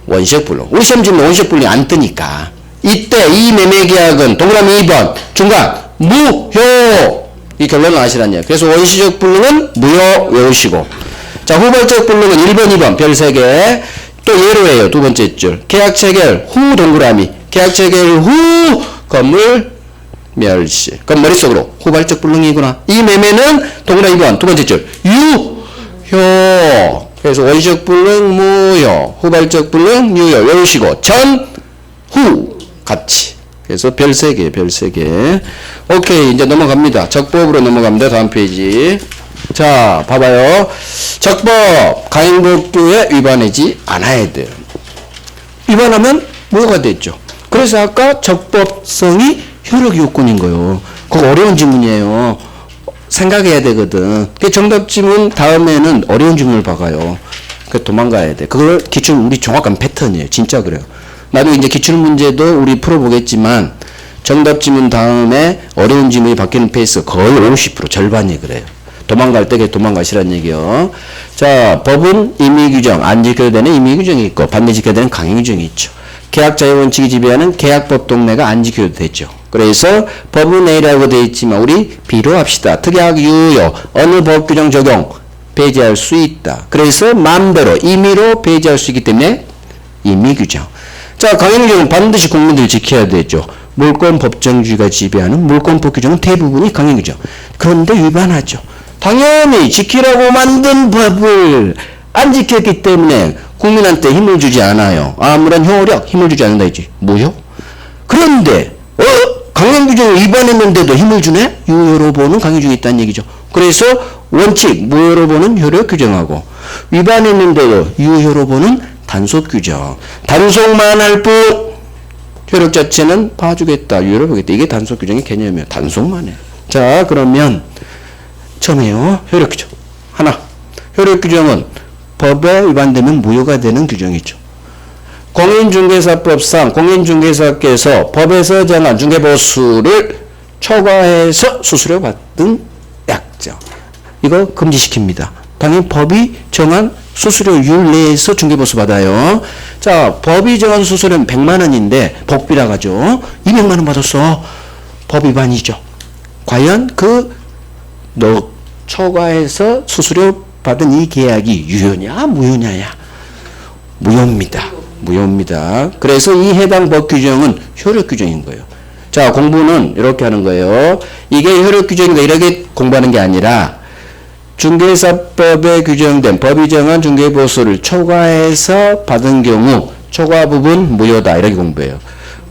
원시적 불능. 우리 시험 지금 원시적 불능이 안 뜨니까 이때 이 매매계약은 동그라미 2번 중간 무효 이 결론을 아시란 얘기예요. 그래서 원시적 불능은 무효 외우시고 자 후발적 불능은 1번 2번 별 3개 또 예로 해요. 두 번째 줄 계약 체결 후 동그라미 계약 체결 후 건물 멸실. 그럼 머릿속으로 후발적 불능이구나. 이 매매는 동그라미 2번 두 번째 줄 유효. 그래서 원시적 불능 무효 후발적 불능 유효 외우시고 전 후 같이. 그래서 별 3개 별 3개. 오케이 이제 넘어갑니다. 적법으로 넘어갑니다. 다음 페이지. 자 봐봐요. 적법 강행법규에 위반하지 않아야 돼요. 위반하면 무효가 됐죠. 그래서 아까 적법성이 효력 요건인 거예요. 그거 어려운 지문이에요. 생각해야 되거든. 그 정답 지문 다음에는 어려운 지문을 박아요. 그 도망가야 돼. 그걸 기출 우리 정확한 패턴이에요. 진짜 그래요. 나도 이제 기출 문제도 우리 풀어보겠지만 정답 지문 다음에 어려운 지문이 바뀌는 페이스 거의 50% 절반이 그래요. 도망갈 때 도망가시란 얘기요. 자, 법은 임의규정, 안 지켜야 되는 임의규정이 있고 반드시 지켜야 되는 강행규정이 있죠. 계약자의 원칙이 지배하는 계약법 동네가 안 지켜도 되죠. 그래서 법은 A라고 되어 있지만 우리 B로 합시다. 특약 유효, 어느 법 규정 적용 배제할 수 있다. 그래서 마음대로 임의로 배제할 수 있기 때문에 임의규정. 자, 강행규정은 반드시 국민들이 지켜야 되죠. 물권 법정주의가 지배하는 물권법 규정은 대부분이 강행규정. 그런데 위반하죠. 당연히 지키라고 만든 법을 안 지켰기 때문에 국민한테 힘을 주지 않아요. 아무런 효력, 힘을 주지 않는다 했지. 무효? 그런데 강행규정을 위반했는데도 힘을 주네? 유효로 보는 강행규정이 있다는 얘기죠. 그래서 원칙, 무효로 보는 효력 규정하고 위반했는데도 유효로 보는 단속 규정. 단속만 할 뿐 효력 자체는 봐주겠다, 유효로 보겠다. 이게 단속 규정의 개념이에요. 단속만 해. 자, 그러면 처음에요. 효력 규정. 하나. 효력 규정은 법에 위반되면 무효가 되는 규정이죠. 공인중개사법상 공인중개사께서 법에서 정한 중개보수를 초과해서 수수료 받은 약정. 이거 금지시킵니다. 당연히 법이 정한 수수료율 내에서 중개보수 받아요. 자, 법이 정한 수수료는 100만 원인데 복비라고 하죠. 200만 원 받았어. 법 위반이죠. 과연 너 초과해서 수수료 받은 이 계약이 유효냐 무효냐야? 무효입니다. 무효입니다. 그래서 이 해당 법 규정은 효력 규정인 거예요. 자, 공부는 이렇게 하는 거예요. 이게 효력 규정이다 이렇게 공부하는 게 아니라 중개사법에 규정된 법이 정한 중개보수를 초과해서 받은 경우 초과 부분 무효다 이렇게 공부해요.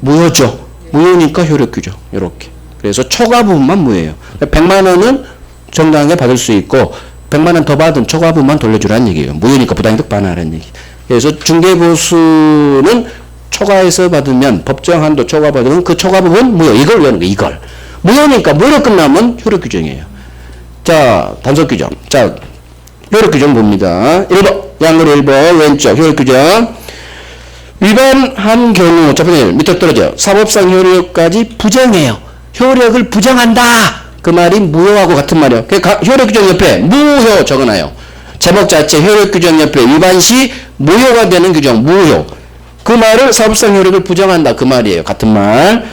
무효죠. 무효니까 효력 규정 이렇게. 그래서 초과 부분만 무효예요. 100만 원은 정당하게 받을 수 있고 100만 원 더 받은 초과 부분만 돌려주라는 얘기예요. 무효니까 부당이득 반환하라는 얘기. 그래서 중개보수는 초과해서 받으면 법정 한도 초과 받으면 그 초과 부분 무효. 이걸 외우는 거예요. 이걸. 무효니까 무효로 끝나면 효력 규정이에요. 자, 단속 규정. 자, 효력 규정 봅니다. 1번. 양으로 1번 왼쪽 효력 규정. 위반한 경우 첫 번째 밑으로 떨어져. 사법상 효력까지 부정해요. 효력을 부정한다. 그 말이 무효하고 같은 말이에요. 효력 규정 옆에 무효 적어놔요. 제목 자체 효력 규정 옆에 위반 시 무효가 되는 규정, 무효. 그 말을 사법상 효력을 부정한다. 그 말이에요. 같은 말.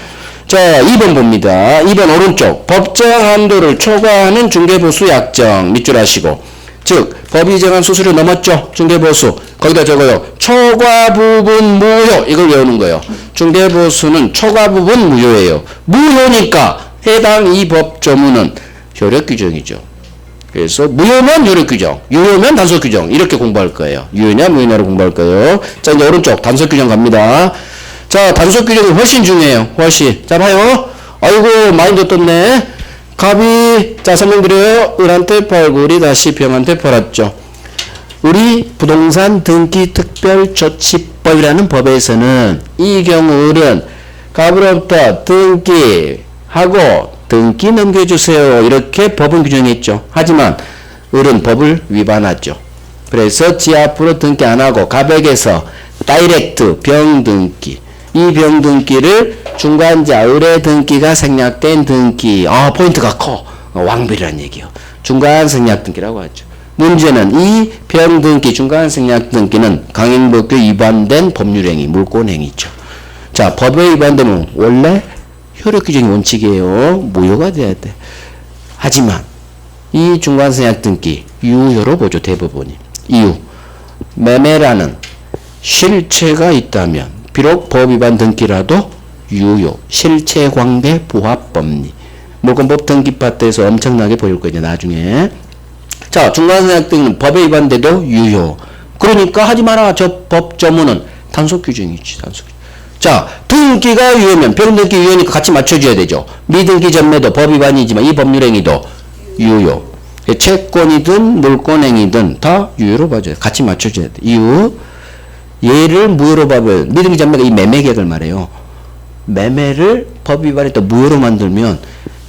자, 2번 봅니다. 2번 오른쪽. 법정 한도를 초과하는 중개보수 약정. 밑줄 하시고. 즉, 법이 정한 수수료 넘었죠? 중개보수. 거기다 적어요. 초과 부분 무효. 이걸 외우는 거예요. 중개보수는 초과 부분 무효예요. 무효니까 해당 이 법조문은 효력 규정이죠. 그래서 무효면 효력 규정, 유효면 단속 규정 이렇게 공부할 거예요. 유효냐 무효냐로 공부할 거예요. 자, 이제 오른쪽 단속 규정 갑니다. 자, 단속 규정이 훨씬 중요해요. 훨씬. 자, 봐요. 아이고 많이 떴네. 갑이 자 설명드려요. 을한테 팔고 우리 다시 병한테 팔았죠. 우리 부동산 등기 특별조치법이라는 법에서는 이 경우 을은 갑으로부터 등기하고 등기 넘겨주세요. 이렇게 법은 규정했죠. 하지만 을은 법을 위반하죠. 그래서 지 앞으로 등기 안하고 갑에게서 다이렉트 병등기, 이 병등기를 중간자 을의 등기가 생략된 등기, 포인트가 커. 왕비라는 얘기요. 중간 생략등기라고 하죠. 문제는 이 병등기, 중간 생략등기는 강행법규 위반된 법률행위, 물권행위죠. 자, 법에 위반되면 원래 효력규정이 원칙이에요. 무효가 돼야 돼. 하지만 이 중간생략등기 유효로 보죠. 대법원이. 이유. 매매라는 실체가 있다면 비록 법위반 등기라도 유효. 실체관계 부합법리. 물권법 등기 파트에서 엄청나게 보일 거예요. 나중에. 자, 중간생략등기는 법에 위반돼도 유효. 그러니까 하지 마라. 저 법조문은 단속규정이지. 단속규정. 자, 등기가 유효면 병등기 유효니까 같이 맞춰줘야 되죠. 미등기 전매도 법 위반이지만 이 법률행위도 유효. 채권이든 물권행위든 다 유효로 봐줘야 돼. 같이 맞춰줘야 돼. 이유. 얘를 무효로 봐봐요. 미등기 전매가 이 매매계약을 말해요. 매매를 법 위반에 또 무효로 만들면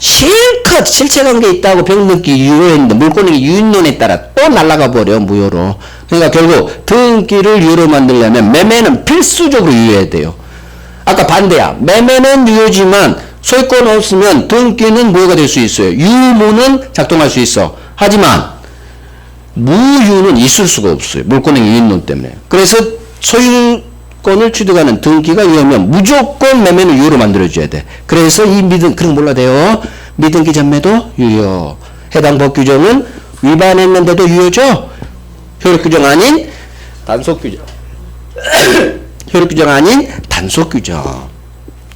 실컷 실체관계 있다고 병등기 유효했는데 물권행위 유인론에 따라 또 날아가 버려. 무효로. 그러니까 결국 등기를 유효로 만들려면 매매는 필수적으로 유효해야 돼요. 아까 반대야. 매매는 유효지만 소유권 없으면 등기는 무효가 될 수 있어요. 유무는 작동할 수 있어. 하지만 무유는 있을 수가 없어요. 물권행위 유인론 때문에. 그래서 소유권을 취득하는 등기가 유효면 무조건 매매는 유효로 만들어줘야 돼. 그래서 이 그런 거 몰라도 돼요. 미등기 전매도 유효. 해당 법 규정은 위반했는데도 유효죠. 효력 규정 아닌 단속 규정. 효력 규정 아닌 단속 규정.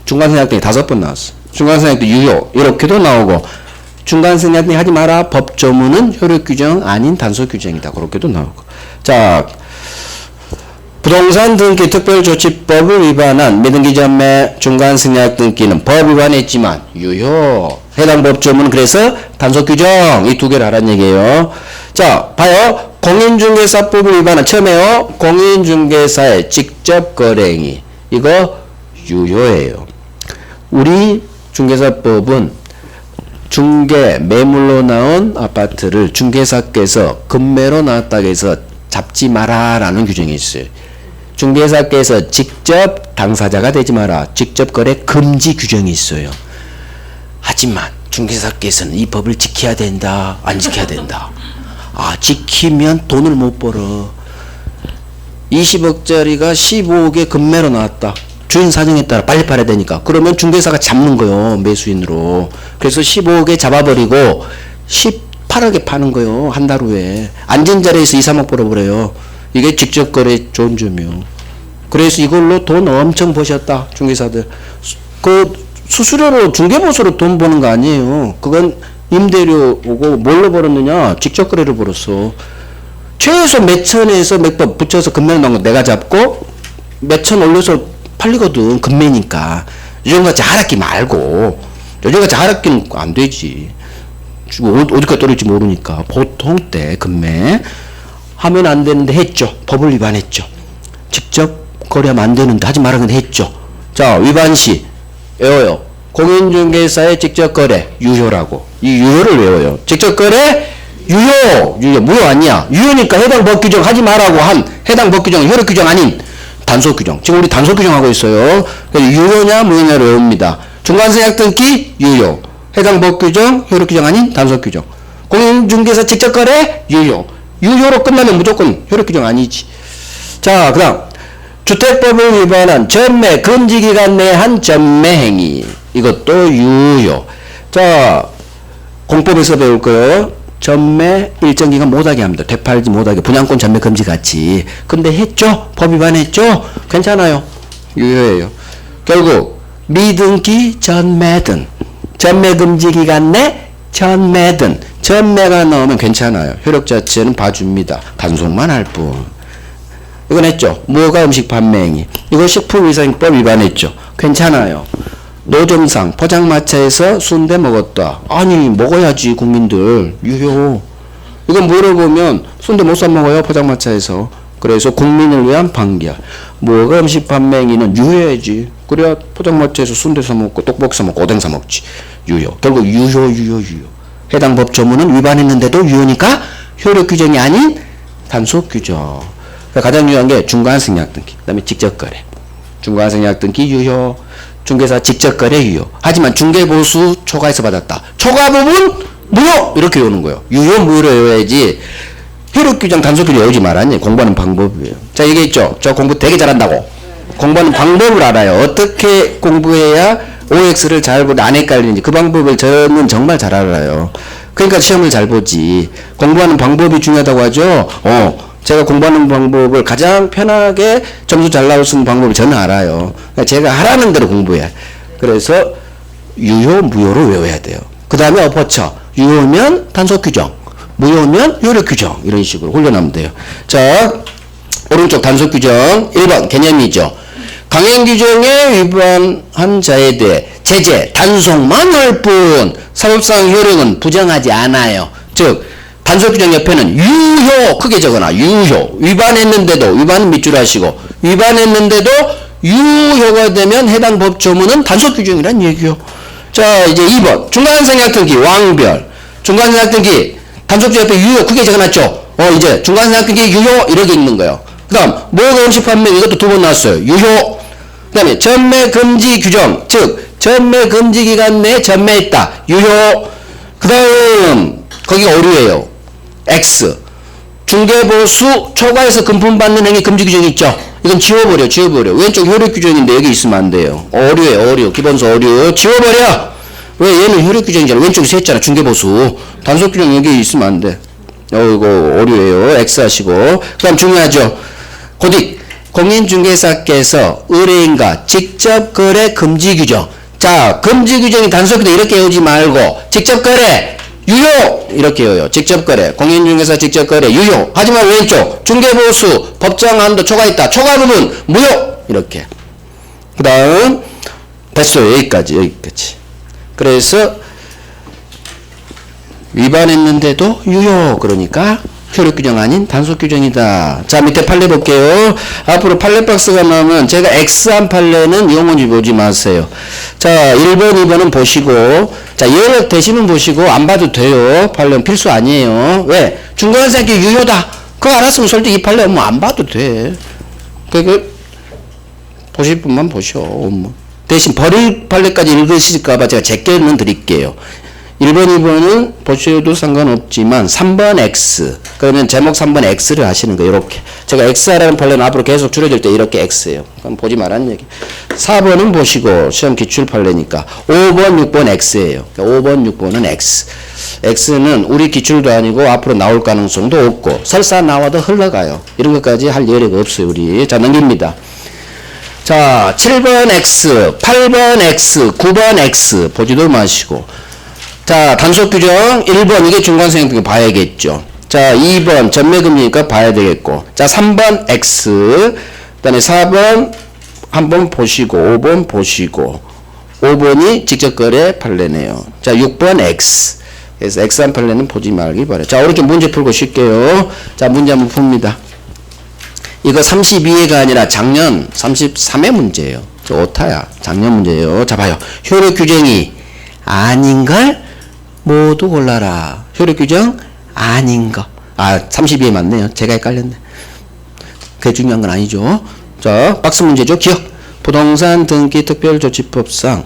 중간생략등기 5번 나왔어. 중간생략등기 유효 이렇게도 나오고, 중간생략등기 하지 마라 법조문은 효력 규정 아닌 단속 규정이다. 그렇게도 나오고. 자, 부동산 등기 특별조치법을 위반한 미등기 전매 중간생략등기는 법 위반했지만 유효. 해당 법조문은 그래서 단속 규정 이 두 개를 하라는 얘기예요. 자, 봐요. 공인중개사법을 위반한 처음에요. 공인중개사의 직접 거래행위 이거 유효예요. 우리 중개사법은 중개 매물로 나온 아파트를 중개사께서 금매로 나왔다고 해서 잡지 마라 라는 규정이 있어요. 중개사께서 직접 당사자가 되지 마라. 직접 거래 금지 규정이 있어요. 하지만 중개사께서는 이 법을 지켜야 된다. 안 지켜야 된다. 지키면 돈을 못 벌어. 20억짜리가 15억에 금매로 나왔다. 주인 사정에 따라 빨리 팔아야 되니까. 그러면 중개사가 잡는 거요. 매수인으로. 그래서 15억에 잡아버리고 18억에 파는 거요. 한 달 후에. 앉은 자리에서 2, 3억 벌어버려요. 이게 직접 거래 좋은 점이요. 그래서 이걸로 돈 엄청 버셨다. 중개사들. 그 수수료로 중개보수로 돈 버는 거 아니에요. 그건 임대료 오고 뭘로 벌었느냐? 직접 거래로 벌었어. 최소 몇 천에서 몇 번 붙여서 금매로 나온 거 내가 잡고 몇 천 올려서 팔리거든. 금매니까. 요즘같이 하락기 말고. 요즘같이 하락기는 안 되지. 어디까지 떨어질지 모르니까. 보통 때 금매 하면 안 되는데 했죠. 법을 위반했죠. 직접 거래하면 안 되는데 하지 말라고 했죠. 자, 위반 시 외워요. 공인중개사의 직접 거래 유효라고. 이 유효를 외워요. 직접 거래 유효. 무효 아니야. 유효니까 해당 법 규정 하지 말라고 한 해당 법 규정 효력 규정 아닌 단속 규정. 지금 우리 단속 규정하고 있어요. 유효냐 무효냐를 외웁니다. 중간생략등기 유효. 해당 법 규정 효력 규정 아닌 단속 규정. 공인중개사 직접 거래 유효. 유효로 끝나면 무조건 효력 규정 아니지. 자, 그 다음 주택법을 위반한 전매 금지기간 내에 한 전매행위, 이것도 유효. 자, 공법에서 배울 거요. 전매 일정 기간 못하게 합니다. 되팔지 못하게, 분양권 전매 금지 같이. 근데 했죠? 법 위반했죠? 괜찮아요. 유효해요. 결국 미등기 전매든, 전매 금지 기간 내 전매든, 전매가 나오면 괜찮아요. 효력 자체는 봐줍니다. 단속만 할 뿐. 이건 했죠. 무허가 음식 판매행위, 이거 식품위생법 위반했죠. 괜찮아요. 노점상 포장마차에서 순대 먹었다. 아니 먹어야지 국민들. 유효. 이건 물어보면 순대 못 사 먹어요 포장마차에서. 그래서 국민을 위한 방기야. 무허가 음식 판매행위는 유효해야지. 그래야 포장마차에서 순대 사 먹고 떡볶이 사 먹고 오뎅 사 먹지. 유효. 결국 유효. 해당 법 조문은 위반했는데도 유효니까 효력 규정이 아닌 단속 규정. 가장 유효한 게 중간생략 등기, 그 다음에 직접거래. 중간생략 등기 유효, 중개사 직접거래 유효. 하지만 중개보수 초과해서 받았다. 초과 부분 무효! 이렇게 오는 거예요. 유효, 무효로 외워야지. 효력 규정, 단속 규정 외우지 말았니? 공부하는 방법이에요. 자, 얘기했죠? 저 공부 되게 잘한다고. 공부하는 방법을 알아요. 어떻게 공부해야 OX를 잘 보고 안 헷갈리는지 그 방법을 저는 정말 잘 알아요. 그러니까 시험을 잘 보지. 공부하는 방법이 중요하다고 하죠? 제가 공부하는 방법을 가장 편하게 점수 잘 나올 수 있는 방법을 저는 알아요. 그러니까 제가 하라는 대로 공부해. 그래서 유효, 무효로 외워야 돼요. 그 다음에 엎어쳐. 유효면 단속 규정, 무효면 효력 규정, 이런 식으로 훈련하면 돼요. 자, 오른쪽 단속 규정 1번 개념이죠. 강행 규정에 위반한 자에 대해 제재, 단속만 할 뿐 사법상 효력은 부정하지 않아요. 즉 단속 규정 옆에는 유효 크게 적어놔. 유효. 위반했는데도, 위반은 밑줄 하시고, 위반했는데도 유효가 되면 해당 법 조문은 단속 규정이란 얘기요. 자, 이제 2번 중간생략 등기 왕별. 중간생략 등기 단속 규정 옆에 유효 크게 적어놨죠. 이제 중간생략 등기 유효 이렇게 있는 거예요. 그 다음 무허가 음식 판매, 이것도 2번 나왔어요. 유효. 그 다음에 전매 금지 규정, 즉 전매 금지 기간 내에 전매했다. 유효. 그 다음 거기가 오류예요. X. 중개보수 초과해서 금품 받는 행위 금지 규정이 있죠. 이건 지워버려. 왼쪽 효력 규정인데 여기 있으면 안 돼요. 오류예요. 오류. 기본서 오류. 지워버려. 왜? 얘는 효력 규정이잖아. 왼쪽에서 했잖아. 중개보수. 단속 규정 여기 있으면 안 돼. 이거 오류예요. X 하시고. 그 다음 중요하죠. 고딕. 공인중개사께서 의뢰인과 직접 거래 금지 규정. 자, 금지 규정이 단속 규정 이렇게 외우지 말고 직접 거래 유효 이렇게 해요. 직접거래, 공인중개사 직접거래 유효. 하지만 왼쪽 중개보수 법정 한도 초과했다. 초과 부분 무효 이렇게. 그 다음 됐어요. 여기까지. 그래서 위반했는데도 유효. 그러니까 효력 규정 아닌 단속 규정이다. 자, 밑에 판례 볼게요. 앞으로 판례 박스가 나오면 제가 X한 판례는 영원히 보지 마세요. 자, 1번, 2번은 보시고, 자, 영역 되시면 보시고, 안 봐도 돼요. 판례는 필수 아니에요. 왜? 중간생기 유효다. 그거 알았으면 솔직히 이 판례 뭐 안 봐도 돼. 보실 분만 보셔. 대신 버릴 판례까지 읽으실까봐 제가 제껴는 드릴게요. 1번, 2번은 보셔도 상관없지만 3번 X. 그러면 제목 3번 X를 하시는 거예요. 이렇게. 제가 X라는 판례는 앞으로 계속 줄여질 때 이렇게 X예요. 그럼 보지 말라는 얘기. 4번은 보시고 시험 기출 판례니까 5번, 6번 X예요. 그러니까 5번, 6번은 X. X는 우리 기출도 아니고 앞으로 나올 가능성도 없고 설사 나와도 흘러가요. 이런 것까지 할 여력이 없어요. 우리. 자, 넘깁니다. 자, 7번 X, 8번 X, 9번 X 보지도 마시고. 자, 단속 규정 1번 이게 중간생략 등기 봐야겠죠. 자, 2번 전매금리니까 봐야 되겠고. 자, 3번 X, 그 다음에 4번 한번 보시고 5번 보시고 5번이 직접거래 판례네요. 자, 6번 X. 그래서 X한 판례는 보지 말기 바래요. 자, 오른쪽 문제 풀고 쉴게요. 자, 문제 한번 풉니다. 이거 32회가 아니라 작년 33회 문제예요. 저 오타야. 작년 문제예요. 자, 봐요. 효력 규정이 아닌 걸 모두 골라라. 효력 규정 아닌 거. 32회 맞네요. 제가 헷갈렸네. 그게 중요한 건 아니죠. 자, 박스 문제죠. 기억. 부동산 등기 특별조치법상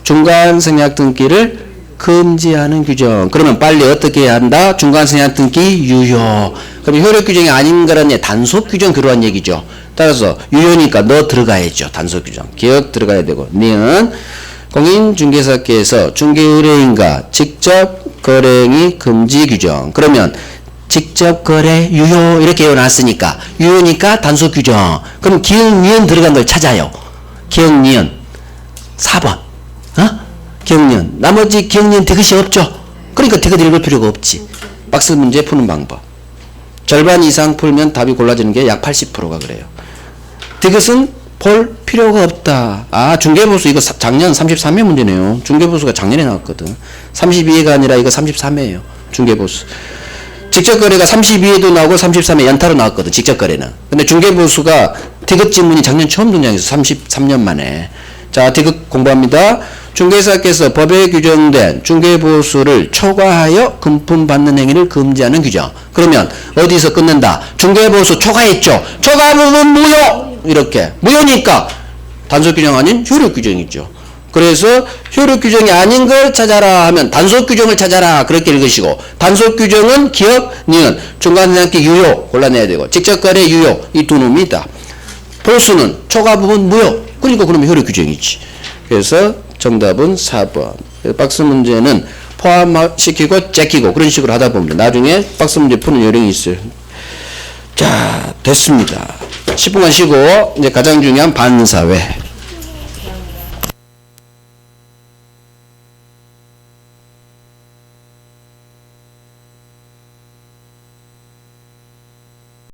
중간생략 등기를 금지하는 규정. 그러면 빨리 어떻게 해야 한다? 중간선이한 등기 유효. 그럼 효력 규정이 아닌 거라는 단속 규정 그러한 얘기죠. 따라서 유효니까 너 들어가야죠. 단속 규정. 기억 들어가야 되고. 니은 공인중개사께서 중개의뢰인과 직접 거래행위 금지 규정. 그러면 직접 거래 유효 이렇게 해놨으니까 유효니까 단속 규정. 그럼 기억 니은 들어간 걸 찾아요. 기억 니은 4번. 기억 니은. 나머지 기억 니은 디귿이 없죠. 그러니까 디귿 읽을 필요가 없지. 박스 문제 푸는 방법. 절반 이상 풀면 답이 골라지는 게 약 80%가 그래요. 디귿은 볼 필요가 없다. 아, 중개보수 이거 작년 33회 문제네요. 중개보수가 작년에 나왔거든. 32회가 아니라 이거 33회예요. 중개보수. 직접거래가 32회도 나오고 33회 연타로 나왔거든. 직접거래는. 근데 중개보수가 디귿 지문이 작년 처음 등장해서 33년 만에. 자, 디귿 공부합니다. 중개사께서 법에 규정된 중개보수를 초과하여 금품받는 행위를 금지하는 규정. 그러면 어디서 끊는다? 중개보수 초과했죠. 초과 부분 무효. 이렇게 무효니까 단속 규정 아닌 효력 규정이죠. 그래서 효력 규정이 아닌 걸 찾아라 하면 단속 규정을 찾아라 그렇게 읽으시고, 단속 규정은 기억, 니은, 중간선상기 유효 골라내야 되고, 직접거래 유효 이 두 놈이다. 보수는 초과 부분 무효. 그러니까 그러면 효력 규정이지. 그래서 정답은 4번. 박스 문제는 포함시키고 제끼고 그런 식으로 하다 보면 나중에 박스 문제 푸는 요령이 있어요. 자, 됐습니다. 10분간 쉬고 이제 가장 중요한 반사회.